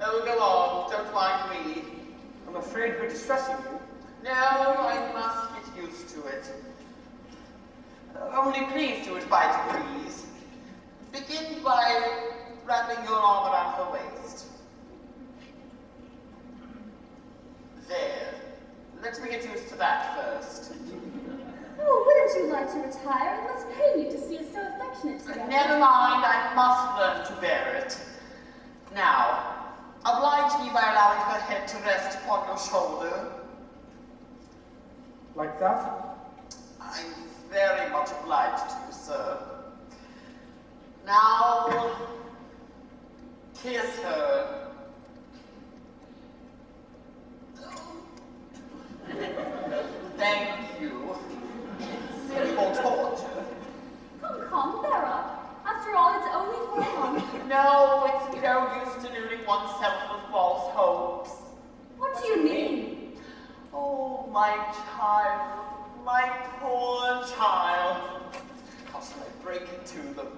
Oh, go on, don't mind me. I'm afraid we're distressing you. No, I must get used to it. Only please do it by degrees. Begin by wrapping your arm around her waist. There. Let me get used to that first. Oh, wouldn't you like to retire? It must pain you to see us so affectionate together. Never mind, I must learn to bear it. Now, oblige me by allowing her head to rest upon your shoulder. Like that? I'm very much obliged to you, sir. Now, kiss her. Thank you. Simple torture. Come, bear up. After all, it's only for a month. No, it's no use deluding oneself with false hopes. What do you mean? Oh, my child, my poor child. How shall I break it to them?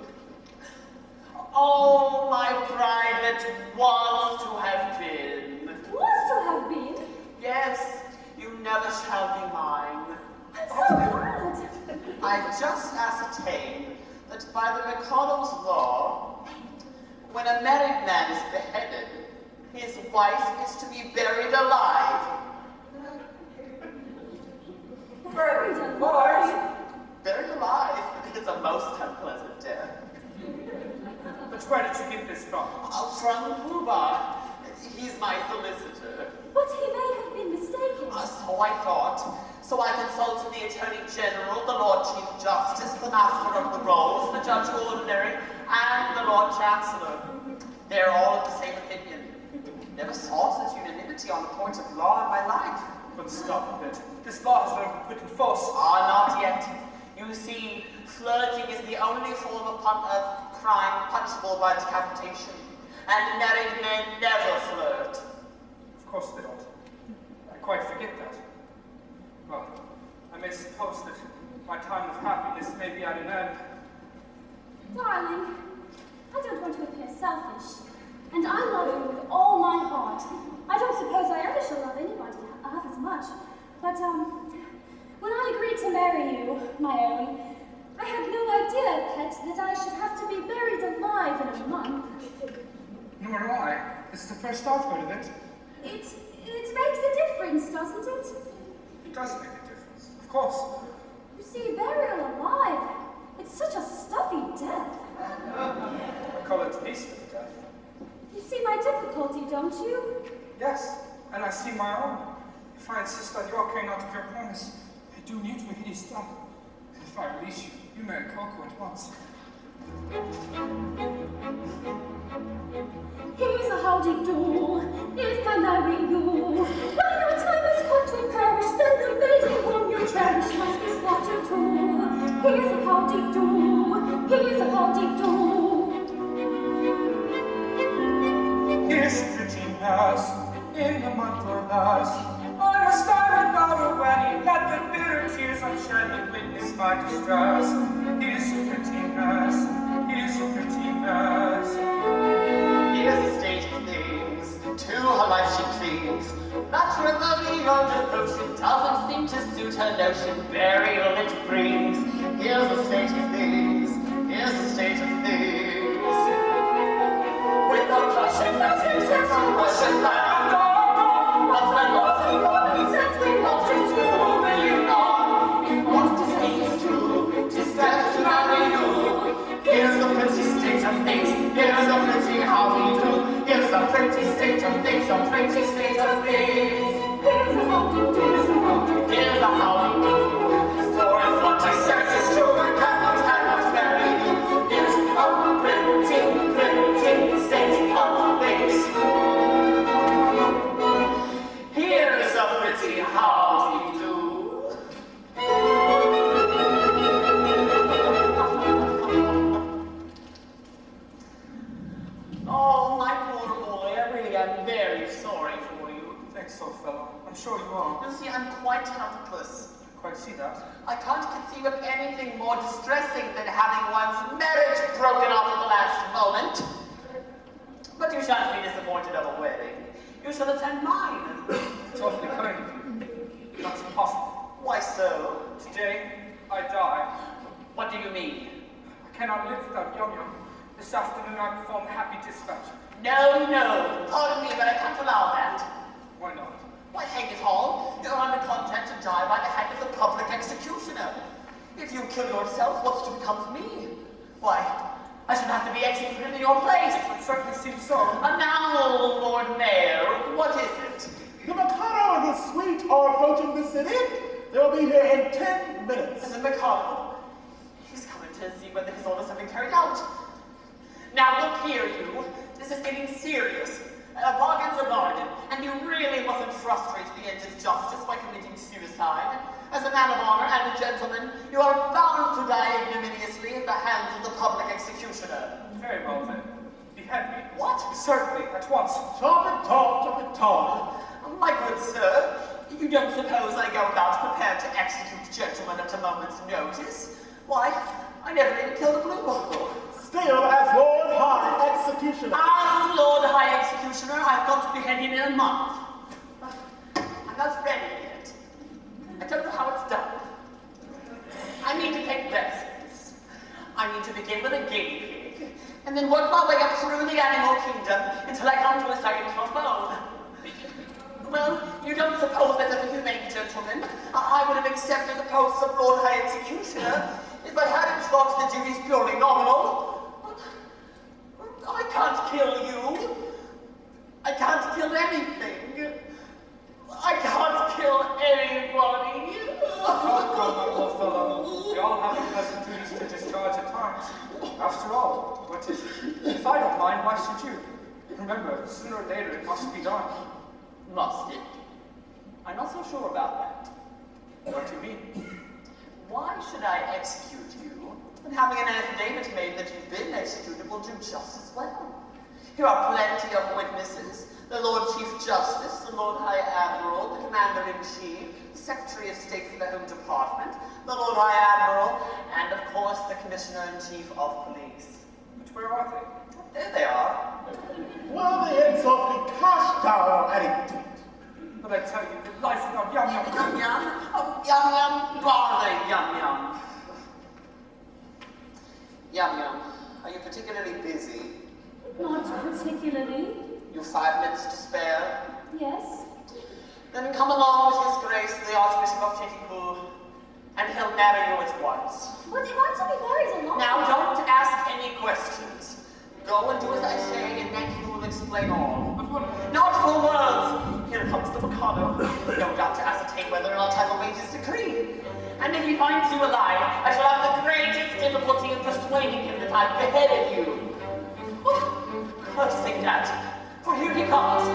Oh, my pride that was to have been. Was to have been? Yes, you never shall be mine. I'm so glad. I've just ascertained that by the Mikado's law, when a married man is beheaded, his wife is to be buried alive. Buried alive? Buried alive is a most unpleasant death. But where did you get this from? From Buba. He's my solicitor. But he may have been mistaken. So I thought. So I consulted the Attorney General, the Lord Chief Justice, the Master of the Rolls, the Judge Ordinary, and the Lord Chancellor. They're all of the same opinion. Never saw such unanimity on the point of law in my life. But stop a bit. This law has never been put in force. Not yet. You see, flirting is the only form of crime punishable by decapitation. And married men never flirt. Of course they don't. I quite forget that. Well, I may suppose that my time of happiness may be at an end. Darling, I don't want to appear selfish. And I love you with all my heart. I don't suppose I ever shall love anybody half as much. But, when I agreed to marry you, my own, I had no idea, Pet, that I should have to be buried alive in a month. Nor do I. It's the first I've heard of it. It makes a difference, doesn't it? It does make a difference, of course. You see, burial alive, it's such a stuffy death. I call it peaceful death. You see my difficulty, don't you? Yes, and I see my own. If I insist on your carrying out of your promise, I do need to a hideous death. If I release you, you marry Coco at once. Here's a howdy-do, if I marry you. When your time has come to perish, then the maiden whom you cherish must be slaughtered too. Here's a howdy-do, here's a howdy-do. Here's pretty nurse, in the month or less. I must die without a wedding, let the bitter tears I'm shedding witness my distress. Here's a pretty nurse, here's a pretty nurse. Here's the state of things. To her life she clings. Matrimony or devotion doesn't seem to suit her notion. Burial it brings. Here's the state of things. Here's the state of things. With a passion that's intense on Russian land. Once my loves and woman since we want to do. Will you not? If what to speak is true, to stand to marry you. Here's the pretty state of things. Here's the pretty how we do. Here's the pretty state of things. The pretty state of things. Here's a howdy-do, here's a howdy-do. Here's the how we do. For if what I says is true, I cannot marry you. Here's a pretty state of things. Here's a pretty how we do. Oh, my poor boy, I really am very sorry for you. Thanks, old fellow. I'm sure you are. You see, I'm quite helpless. I quite see that. I can't conceive of anything more distressing than having one's marriage broken off at the last moment. But you shan't be disappointed of a wedding. You shall attend mine. It's awfully kind of you. That's impossible. Why so? Today, I die. What do you mean? I cannot live without Yum-Yum. This afternoon I perform Happy Dispatch. No, no. Pardon me, but I can't allow that. Why not? Why, hang it all, you're under contract to die by the hand of the public executioner. If you kill yourself, what's to become of me? Why, I should have to be executed in your place. It certainly seems so. And now, Lord Mayor, what is it? The Mikado and his suite are approaching the city. They'll be here in 10 minutes. And the Mikado, he's coming to see whether his orders have been carried out. Now look here, you. This is getting serious. A bargain's a bargain, and you really mustn't frustrate the end of justice by committing suicide. As a man of honor and a gentleman, you are bound to die ignominiously in the hands of the public executioner. Very well then. Behead me. What? Certainly, at once. Chop and talk, chop and talk. My good sir, you don't suppose I go about prepared to execute gentlemen at a moment's notice? Why, I never even killed a bluebottle. Still, as Lord High Executioner. As Lord High Executioner, I've got to behead him in a month. I'm not ready yet. I don't know how it's done. I need to take lessons. I need to begin with a guinea pig, and then work my way up through the animal kingdom until I come to a second trombone. Well, you don't suppose that as a humane gentleman, I would have accepted the post of Lord High Executioner if I hadn't thought the duties purely nominal. I can't kill you. I can't kill anything. I can't kill anybody. Come, my poor fellow. We all have pleasant duties to discharge at times. After all, what is it? If I don't mind, why should you? Remember, sooner or later it must be done. Must it? I'm not so sure about that. What do you mean? Why should I execute you? And having an affidavit made that you've been executed will do just as well. Here are plenty of witnesses. The Lord Chief Justice, the Lord High Admiral, the Commander-in-Chief, the Secretary of State for the Home Department, the Lord High Admiral, and of course the Commissioner-in-Chief of Police. But where are they? There they are. Well, the insult be cast down on any date. But I tell you, the life without Yum-Yum. Yum-Yum? Oh, Yum-Yum, bother Yum-Yum. Yum-Yum, are you particularly busy? Not particularly. You've 5 minutes to spare? Yes. Then come along with His Grace, the Archbishop of Titipu, and he'll marry you at once. But if I'm to be married alone... Now, don't ask any questions. Go and do as I say, and then he will explain all. Not for words! Here comes the Mikado, no doubt to ascertain whether or not I've await his decree. And if he finds you alive, I shall have the greatest difficulty in persuading him that I've beheaded you. Oh, cursing that, for here he comes.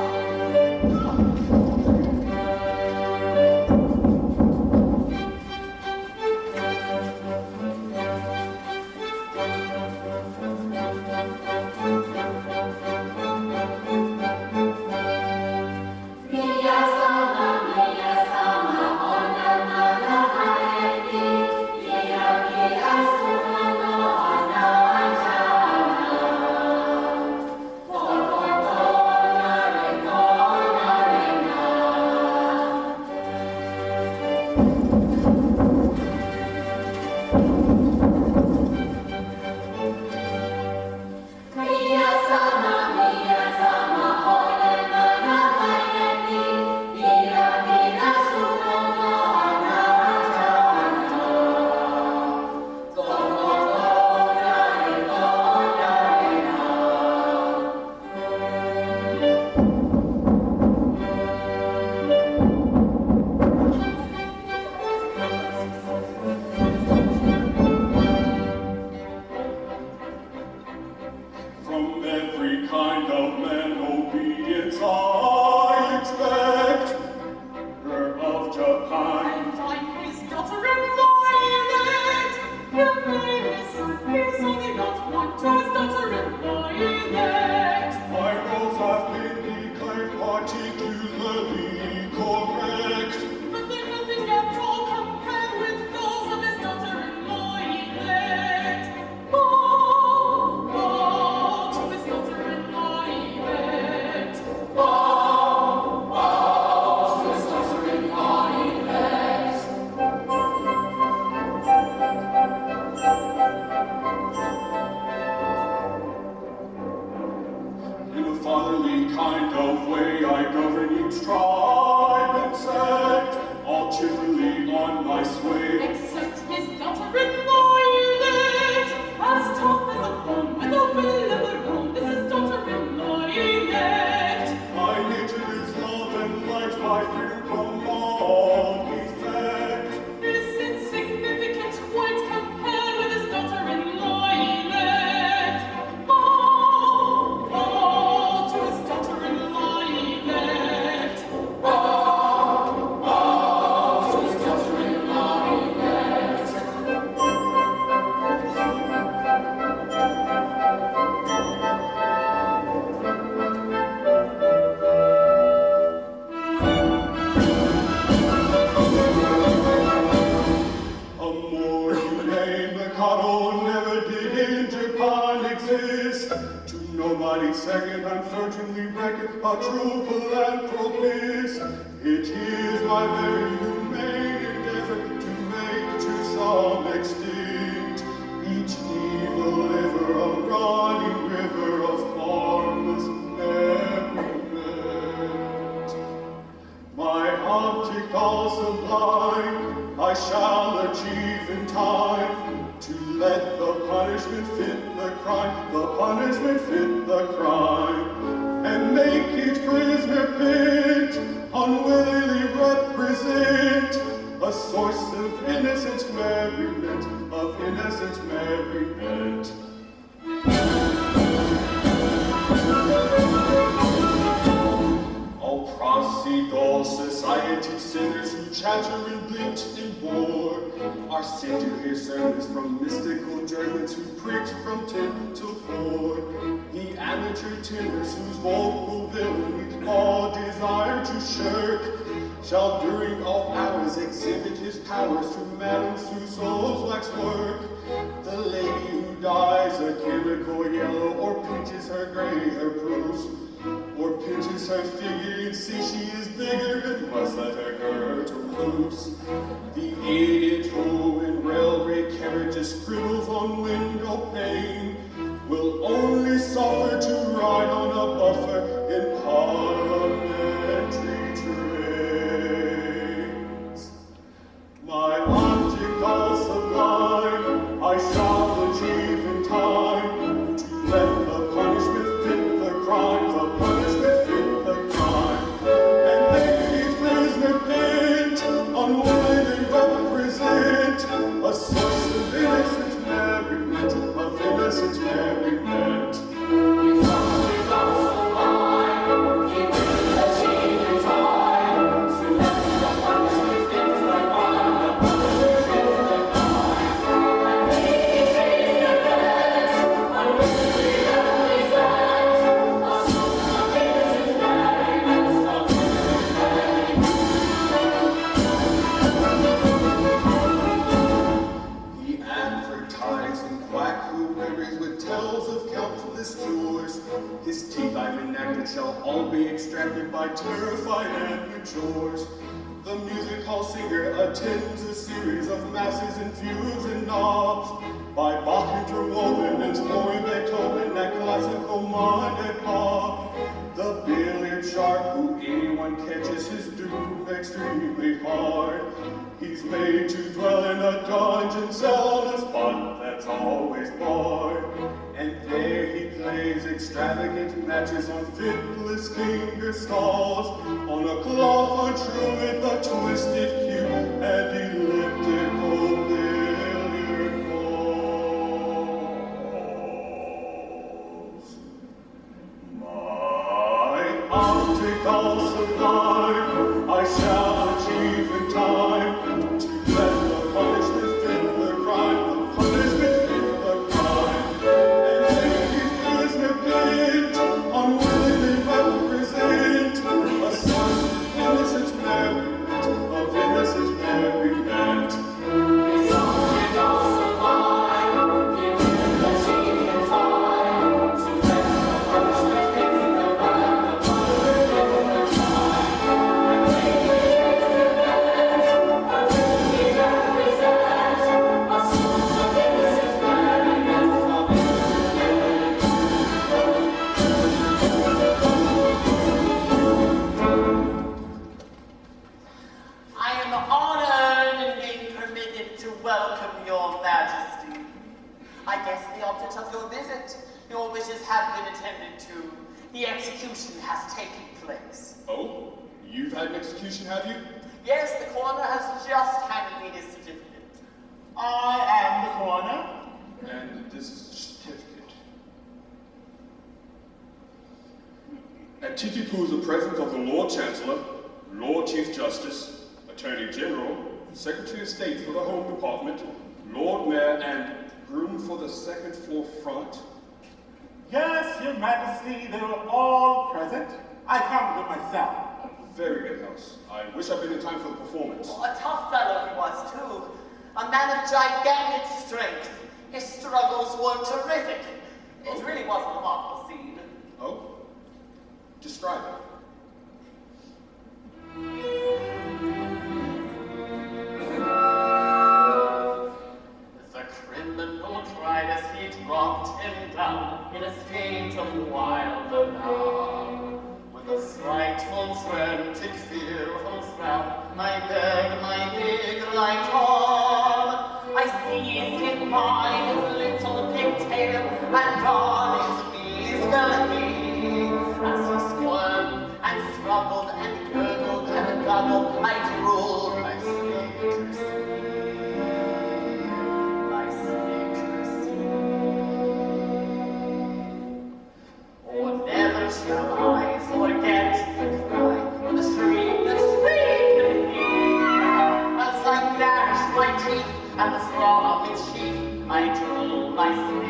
I fear from long effect. Is insignificant quite compared with his daughter-in-law elect. Oh, to his daughter-in-law elect. Oh, to his daughter-in-law elect. A more humane Mikado never did in Japan exist. To nobody second, I'm certainly reckoned a true philanthropist. It is my very humane endeavor to make to some extinct each evil liver a running river of harmless merriment. My optical sublime I shall achieve in time to let the punishment fit the crime, the punishment fit the crime, and make each prisoner pit unwillingly represent a source of innocent merriment, of innocent merriment. All proceedall society sinners who chatter and bleat in war are sent to hear sermons from mystical Germans who preach from 10 till 4. The amateur tenors whose vocal villainy all desire to shirk shall during all hours exhibit his powers to madams whose souls wax work. The lady who dyes a chemical yellow or pinches her gray hair proves, or pinches her figure and see she is bigger and must let her girdle loose. The idiot who in railway carriages scribbles on window pane will only suffer to ride on a buffer in parliamentary trains. My optical sublime I shall achieve in time to let the punishment fit the crime, the punishment fit the crime, and make each prisoner pit unwilling represent a source of innocent merriment, of innocent merriment. His teeth I've enacted shall all be extracted by terrified amateurs. The music hall singer attends a series of masses and fugues and knobs by Bach interwoven and exploring Beethoven that classical minded pop. The billiard shark who anyone catches his doom extremely hard. He's made to dwell in a dungeon cell on a spot that's always barred. And there he plays extravagant matches on fiddless finger stalls, on a cloth untrue with a twisted hue and elliptical billiard balls. My optical sublime I shall achieve in time to let the punishment fit the crime, the punishment fit the crime, and make each prisoner pit unwillingly represent a source of innocent merriment, of innocent merriment. You've had an execution, have you? Yes, the coroner has just handed me his certificate. I am the coroner. And this is the certificate. Anticipo the presence of the Lord Chancellor, Lord Chief Justice, Attorney General, Secretary of State for the Home Department, Lord Mayor, and groom for the second floor front. Yes, Your Majesty, they were all present. I counted them myself. Very good, House. I wish I'd been in time for the performance. Oh, a tough fellow he was, too. A man of gigantic strength. His struggles were terrific. It really was a remarkable scene. Oh? Describe it. The criminal cried as he dropped him down in a state of wild alarm. With a frightful, frantic, fearful frown, I bared my big right arm. I seized him by his little pigtail, and on his knees fell he. As he squirmed and struggled and gurgled and goggled, I drooled my sneakers. Oh, never shall I forget the cry, the shriek in me. As I gnashed my teeth and from its sheath, I drew my sneakers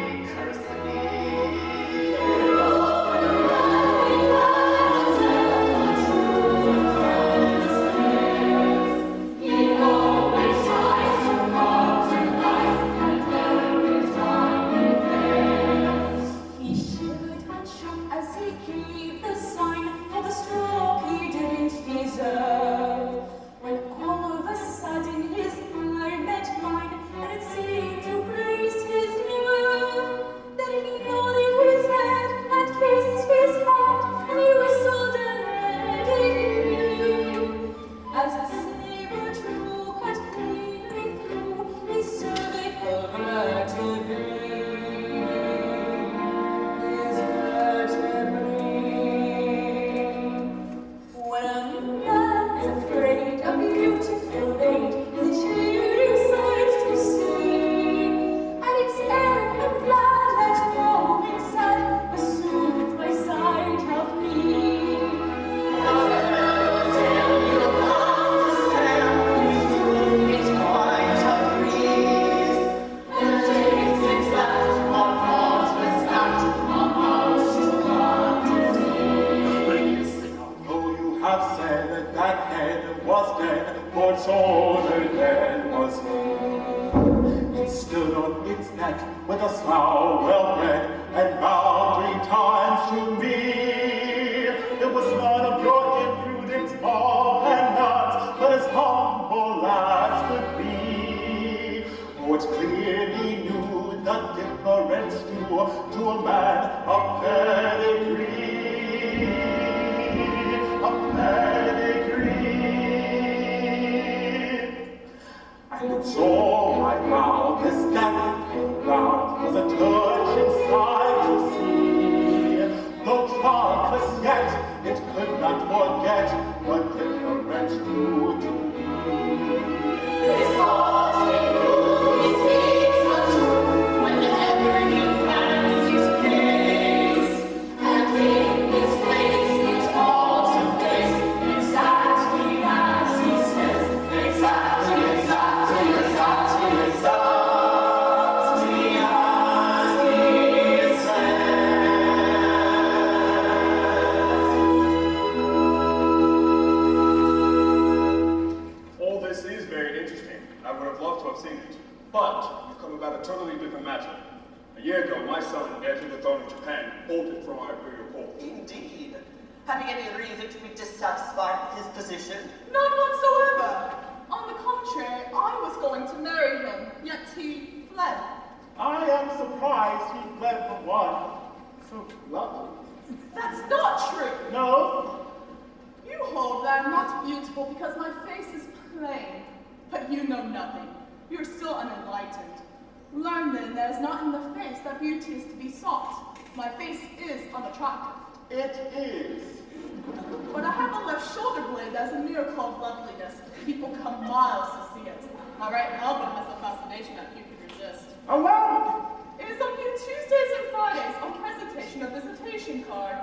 as a miracle of loveliness. People come miles to see it. My right elbow has a fascination that few can resist. Allow It is on Tuesdays and Fridays on presentation of visitation card.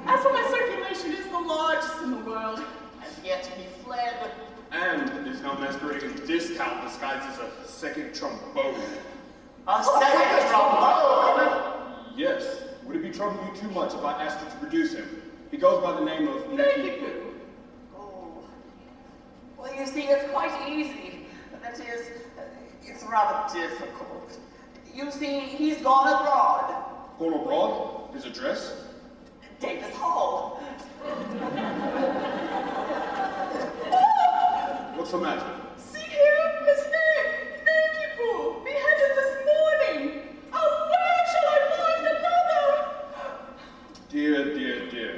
As for my circulation, it is the largest in the world, and yet to be fled. And is now masquerading as discount disguised as a second trombone. A second trombone? Yes. Would it be troubling you too much if I asked you to produce him? He goes by the name of Mikado. Oh. Well, you see, it's quite easy. That is, it's rather difficult. You see, he's gone abroad. Gone abroad? His address? Davis Hall. What's the matter? See here, his name, Mikado, beheaded this morning. Oh, where shall I find another? Dear, dear, dear.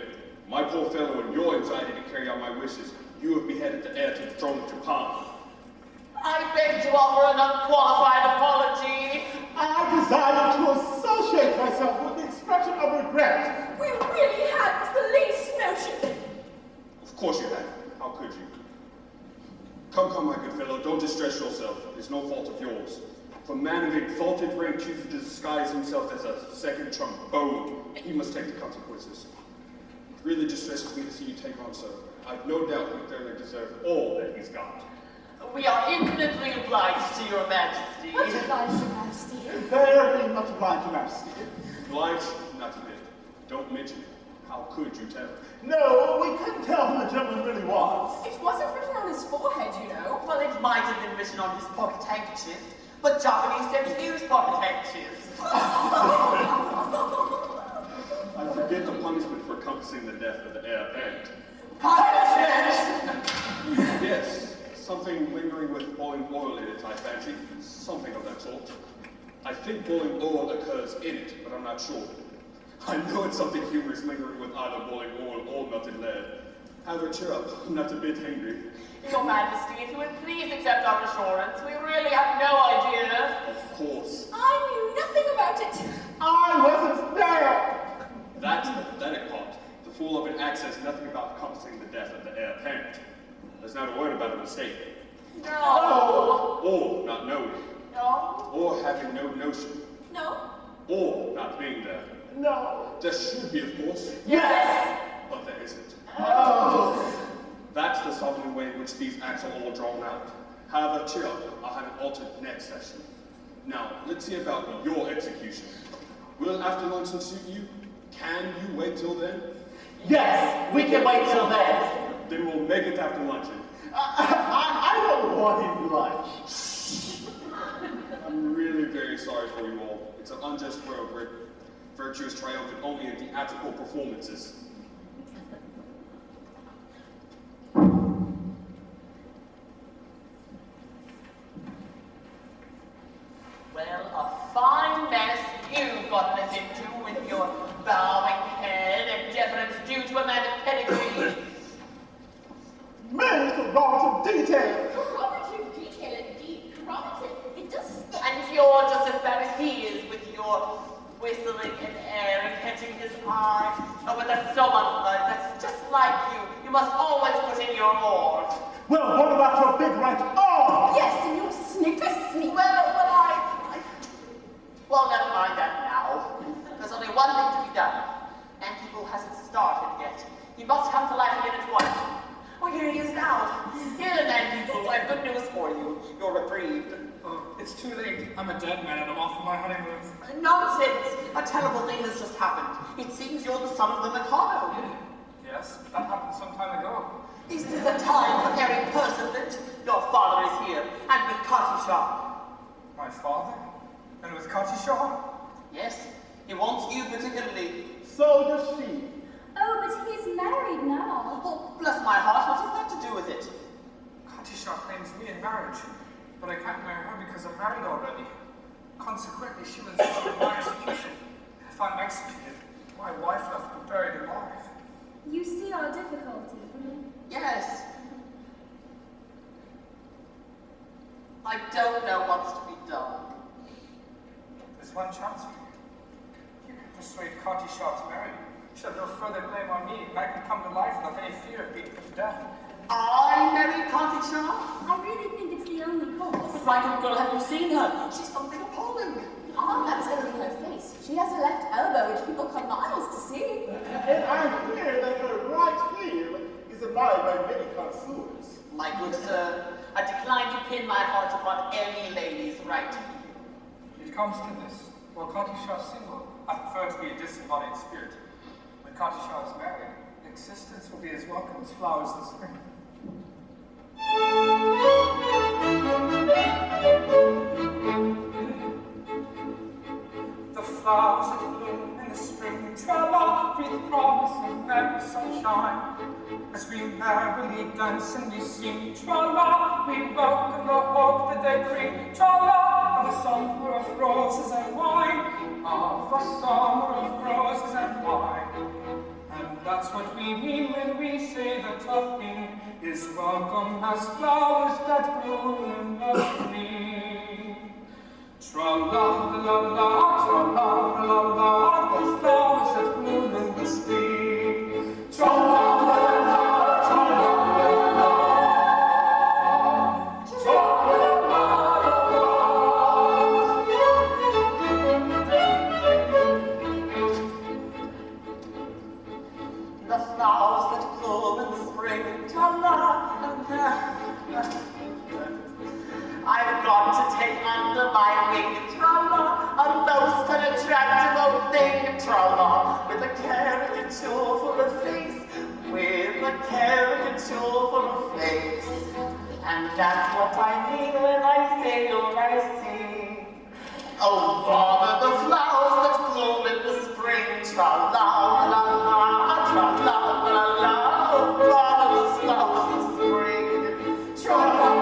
My poor fellow, in your anxiety to carry out my wishes, you have beheaded the heir to the throne of Japan. I beg to offer an unqualified apology. I desire to associate myself with the expression of regret. We really hadn't the least notion. Of course you have. How could you? Come, come, my good fellow, don't distress yourself. It's no fault of yours. If a man of exalted rank chooses to disguise himself as a second trombone, he must take the consequences. It really distresses me to see you take on so. I've no doubt he thoroughly deserves all that he's got. We are infinitely obliged to your majesty. Much obliged, Your Majesty. Very much obliged, Your Majesty. Obliged? Not a bit. Don't mention it. How could you tell? No, we couldn't tell who the gentleman really was. It wasn't written on his forehead, you know. Well, it might have been written on his pocket handkerchief, but Japanese don't use pocket handkerchiefs. I forget the punishment for compassing the death of the heir apparent. Punishment! Yes, something lingering with boiling oil in it, I fancy. Something of that sort. I think boiling oil occurs in it, but I'm not sure. I know it's something humorous lingering with either boiling oil or melted lead. However, cheer up, I'm not a bit angry. Your Majesty, if you would please accept our assurance, we really have no idea. Of course. I knew nothing about it. I wasn't there. That's the pathetic part. The fool up in acts says nothing about compassing the death of the heir apparent. There's not a word about a mistake. No. Or not knowing. No. Or having no notion. No. Or not being there. No. There should be, of course. Yes. But there isn't. Oh. That's the sovereign way in which these acts are all drawn out. However, cheer up. I'll have it altered next session. Now, let's see about your execution. Will after luncheon suit you? Can you wait till then? Yes, we can wait till then. Then we'll make it after luncheon. I don't want his lunch. I'm really very sorry for you all. It's an unjust world where virtue is triumphant only in theatrical performances. Well, a fine mess you've gotten us into with your bowing head and deference due to a man of pedigree. Many corroborative detail. Corroborative detail indeed. Corroborative. It does stick. And you're just as bad as he is with your whistling and air and catching his eye. Oh, but that's so unlike. That's just like you. You must always put in your oar. Well, what about your big right arm? Yes, and your snicker sneak. Well, never mind that now. There's only one thing to be done. Antipo hasn't started yet. He must come to life again at once. Oh, here he is now. Here, Antipo, I have good news for you. You're reprieved. It's too late. I'm a dead man and I'm off on my honeymoon. Nonsense! A terrible thing has just happened. It seems you're the son of the Mikado. Yes, that happened some time ago. Is this a time for airing persiflage? Your father is here, and with Katisha. My father? And with Katisha? Yes, he wants you particularly. So does she. Oh, but he's married now. Oh, bless my heart, what has that to do with it? Katisha claims me in marriage, but I can't marry her because I'm married already. Consequently, she will insist on my execution. If I'm executed, my wife will have to be buried alive. You see our difficulty. Yes. I don't know what's to be done. There's one chance for you. You can persuade Katisha to marry me. She'll have no further claim on me, and I can come to life without any fear of being put to death. Katisha? I really think it's the only course. My good girl, have you seen her? She's something appalling. Ah, that's only her face. She has a left elbow which people come miles to see. And I hear that her right heel is admired by many connoisseurs. My good sir, I decline to pin my heart upon any lady's right heel. It comes to this. While Katisha is single, I prefer to be a disembodied spirit. When Katisha is married, existence will be as welcome as flowers in spring. The flowers that bloom in the spring, tra-la, breathe promise of merry sunshine. As we merrily dance and we sing, tra-la, we welcome the hope that they bring, tra-la, of a summer of roses and wine, of a summer of roses and wine. And that's what we mean when we say that a thing is welcome as flowers that bloom in the spring. Tra-la-la-la-la, tra-la-la-la-la, the flowers that bloom in the spring. Tra-la-la-la-la, tra-la-la-la-la, tra-la-la-la-la. The flowers that bloom in the spring, tra-la-la-la. I've got to take under my wing, tra-la, a most unattractive thing, tra-la, with a caricature for a face, with a caricature for a face. And that's what I mean when I say or I sing. Oh, bother the flowers that bloom in the spring, tra-la-la-la, tra-la-la-la, oh, bother the flowers of spring, tra-la-la-la.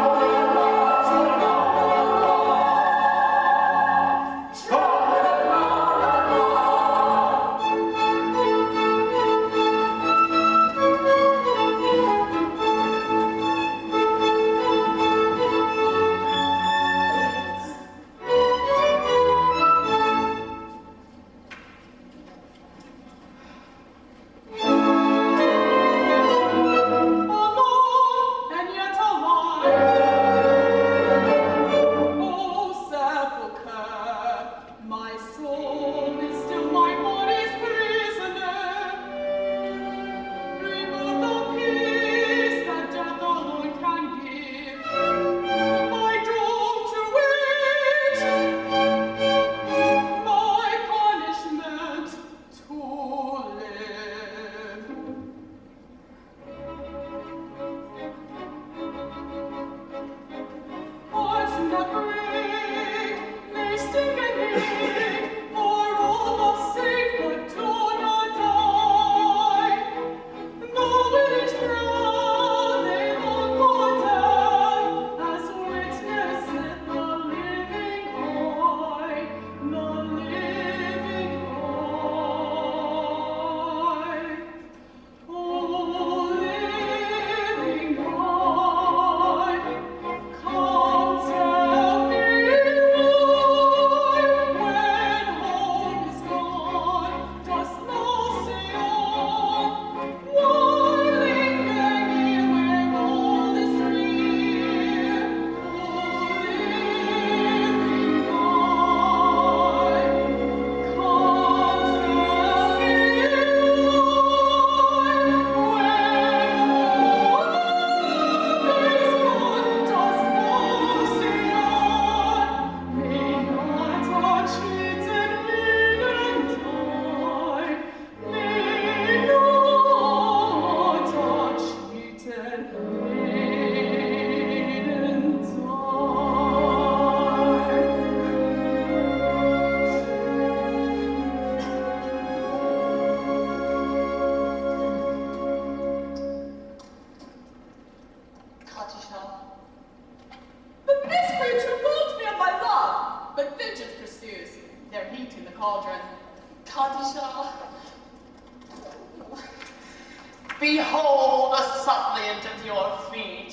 Behold a suppliant at your feet.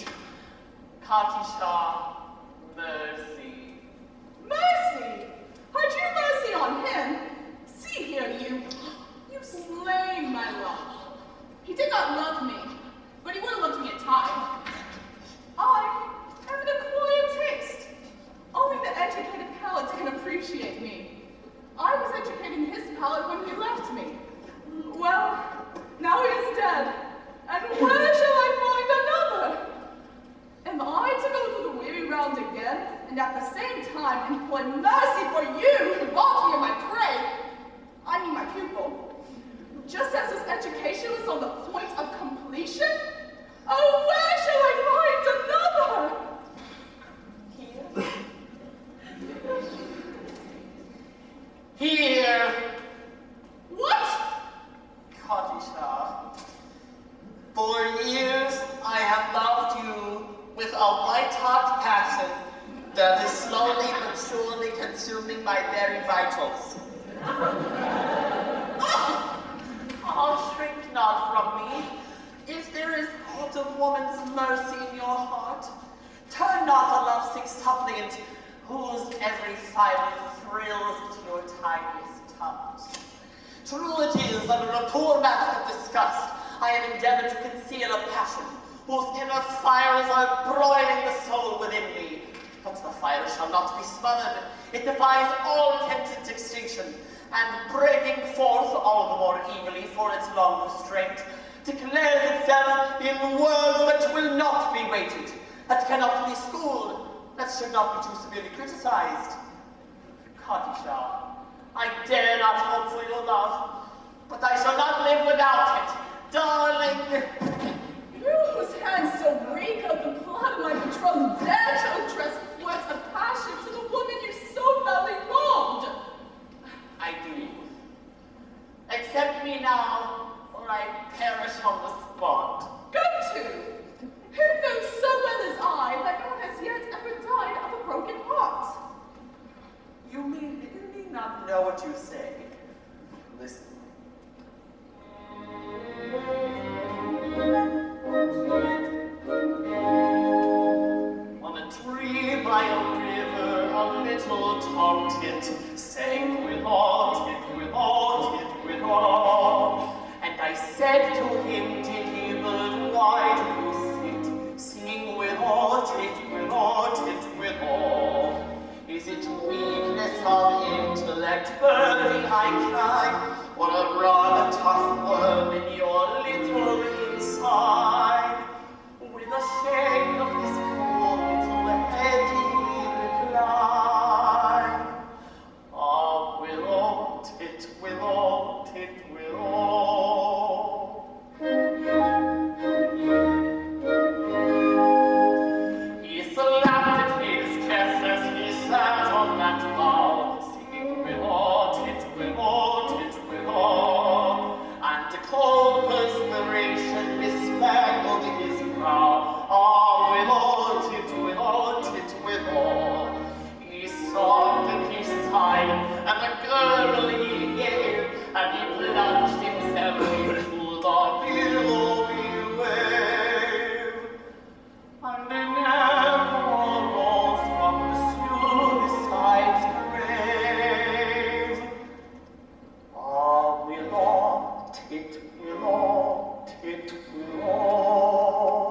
Katisha, mercy. Mercy? Had you mercy on him? See here, you slain my love. He did not love me, but he would have loved me in time. I and at the same time employ mercy for you who want to be my prey, I mean my pupil, just as his education was on the point of completion? Oh, where shall I find another? Here. Here. What? Khadija, for years I have loved you with a white-hot passion that is slowly but surely consuming my very vitals. Oh, shrink not from me. If there is aught of woman's mercy in your heart, turn not a lovesick suppliant whose every fibre thrills to your tiniest touch. True it is, under a poor mask of disgust, I have endeavored to conceal a passion whose inner fires are broiling the soul within me. But the fire shall not be smothered. It defies all attempted extinction, and breaking forth all the more eagerly for its long restraint, declares itself in words that will not be weighted, that cannot be schooled, that should not be too severely criticized. Khadija, I dare not hope for your love, but I shall not live without it. Darling! You whose hands still reek of the blood of my betrothed dare to address words of passion to the woman you so badly wronged. I do. Accept me now, or I perish on the spot. Go to! Who knows so well as I that no one has yet ever died of a broken heart? You mean not know what you say? Listen. On a tree by a river, a little tomtit sang with all, and I said to him, Dickie bird, why do you sit, singing with all, with all? Is it weakness of intellect, birdie, I cried, or a rather tough worm in your little inside? With a shake of his poor little head, he replied, Ah, willow, tit, willow, tit, willow. He slapped at his chest as he sat on that bough, singing willow, tit, willow, and a cold perspiration bespangled his brow. Ah, willow, tit, willow. He sobbed and he sighed, and a gurgle he gave, and he plunged himself into the billowy wave. And an echo rose from the suicide's grave. Ah, willow, tit, willow, tit, willow.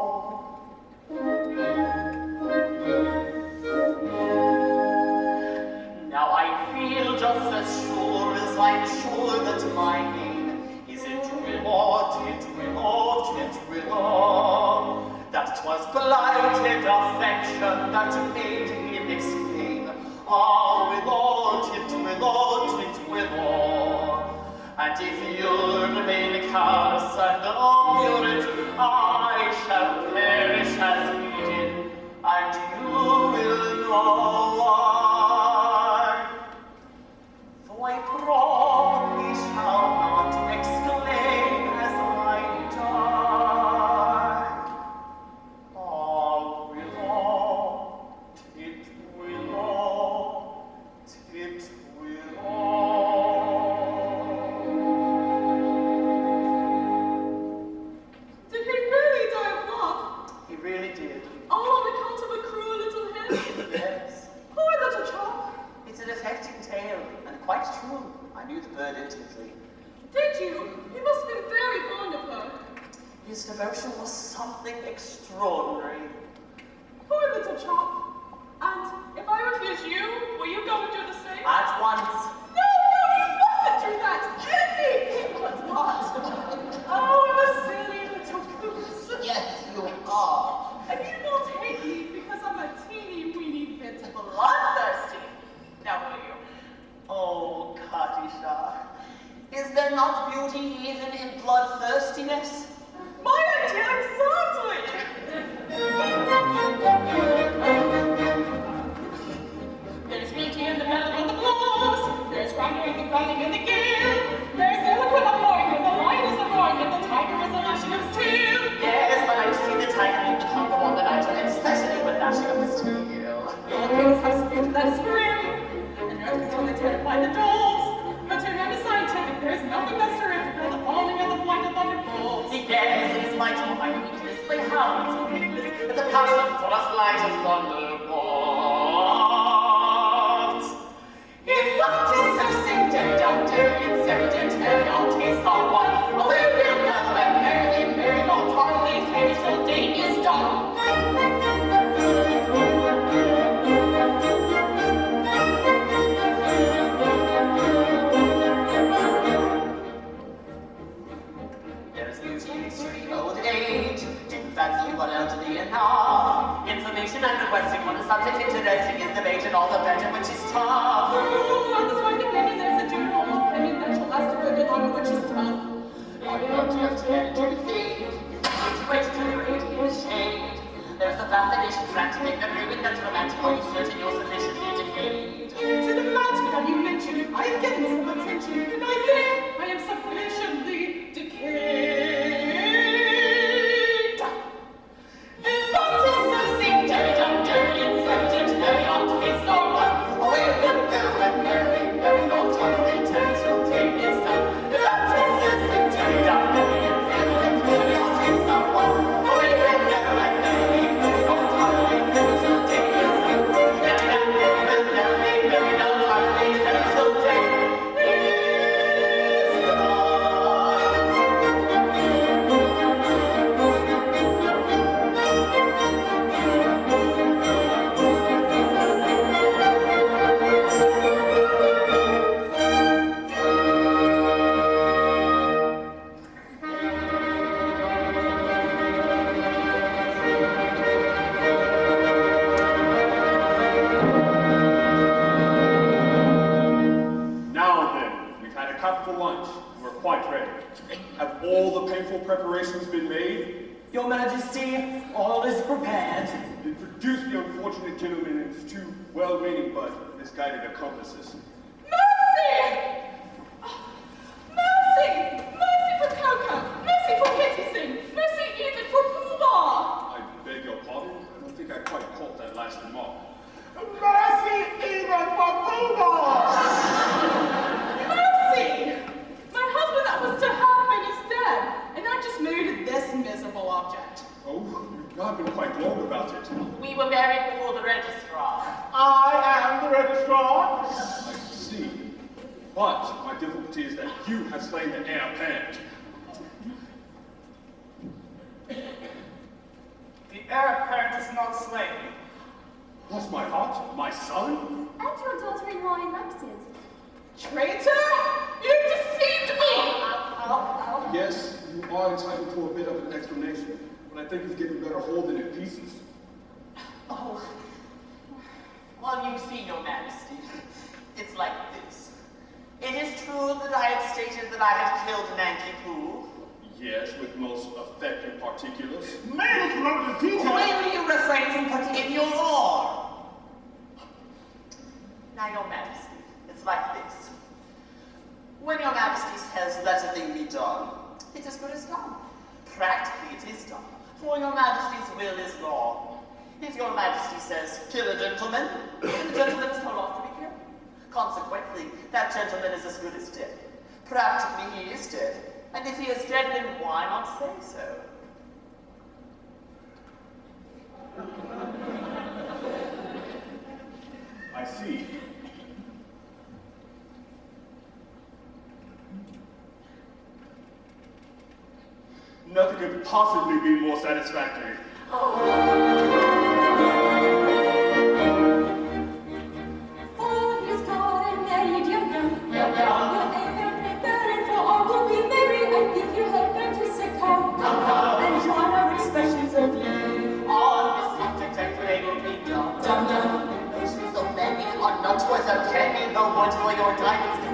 Now I feel just as sure as I'm sure that my name is it willow, tit, willow, tit, willow. That 'twas blighted affection that made him exclaim, Ah, willow, tit, willow. And if you'll remain callous and obdurate, I shall perish as he did, and you will know why. Though I probably shall not exclaim as I die, Ah, willow, tit, willow, tit, willow. Did he really die of love? He really did. All on account of a cruel little hen? Yes. Poor little chap. It's an affecting tale, and quite true. I knew the bird intimately. Did you? He must have been very fond of her. His devotion was something extraordinary. Poor little chap. And if I refuse you, will you go and do the same? At once. No, you mustn't do that! Anything but not! Oh, I'm a silly little goose. Yes, you are. And you won't hate me because I'm a teeny weeny bit bloodthirsty. Now will you? Oh, Katisha, is there not beauty even in bloodthirstiness? My idea exactly! There's beauty in the melody of the blues, there's grinding and grinding in the gale, there's eloquent uproaring when the lion is roaring and the tiger is lashing of his tail. Yes, I like to see the tiger in the congo on the night, and especially when lashing of his tail. Your kings have spirit that is grim, and earth is only terrified the dogs. But to him is scientific, there is nothing that's terrific than the falling and the flight of thunderbolts. Yes, it is my joy, my weakness, my hounds of weakness, it's a passion for us light of thunderbolts. If that is so sing, don't do it, so don't taste the one. Away we'll go, and merrily, merry, not hardly, take till day is done. There's beauty in extreme old age, didn't fancy what elderly enough. Information and requesting on a subject interesting is debated all the better, which is tough. Oh, on this winding penny, there's a general opinion that shall last a good longer, which is tough. Are you not left to manage your feet? Wait till you're 80 in the shade. There's a fascination frantic in the ruin that's romantic. Are you certain you're sufficiently decayed? To the matter that you mentioned, I have given some attention, and I think I am sufficiently decayed. If that is so sing, dirty, dumb, dirty, insurgent, very not taste no one. Away with go and merrily, merry, not hardly, till day is done. If that is so sing, dirty, dumb, dirty, insurgent, very not taste no one. Away with go and merrily, merry, not hardly, till day is done. Merrily, merry, not hardly, till day is done. Now then, we've had a capital lunch. We're quite ready. Have all the painful preparations been made? Your Majesty, all is prepared. Then produce the unfortunate gentleman and his two well-meaning but misguided accomplices. Mercy! Mercy! Mercy for Coco! Mercy for Kitty Sing! Mercy even for Pooh-Bah! I beg your pardon? I don't think I quite caught that last remark. Mercy even for Pooh-Bah! Mercy! My husband that was to have been is dead, and I just married this miserable object. Oh, you've not been quite long about it. We were married before the registrar. I am the registrar. I see. But my difficulty is that you have slain the heir apparent. The heir apparent is not slain. Lost my heart? My son? And your daughter-in-law elected. Traitor! You deceived me! Yes, you are entitled to a bit of an explanation, but I think you've given better hold than in pieces. Oh, well, you see, Your Majesty, it's like this. It is true that I had stated that I had killed Nanky Poo. Yes, with most affecting particulars. May we promote the details? Will you refrain from putting in your oar? Now, Your Majesty, it's like this. When Your Majesty says, let a thing be done, it's as good as done. Practically, it is done, for Your Majesty's will is law. If Your Majesty says, kill a gentleman, then the gentleman is told off to be killed. Consequently, that gentleman is as good as dead. Practically, he is dead. And if he is dead, then why not say so? I see. Nothing could possibly be more satisfactory. For his God and married young young. Whatever preparing for all will be merry. I think you had better say come. And join our expressions of glee. On this subject, I pray will be done. Dum dum. Nations your diamonds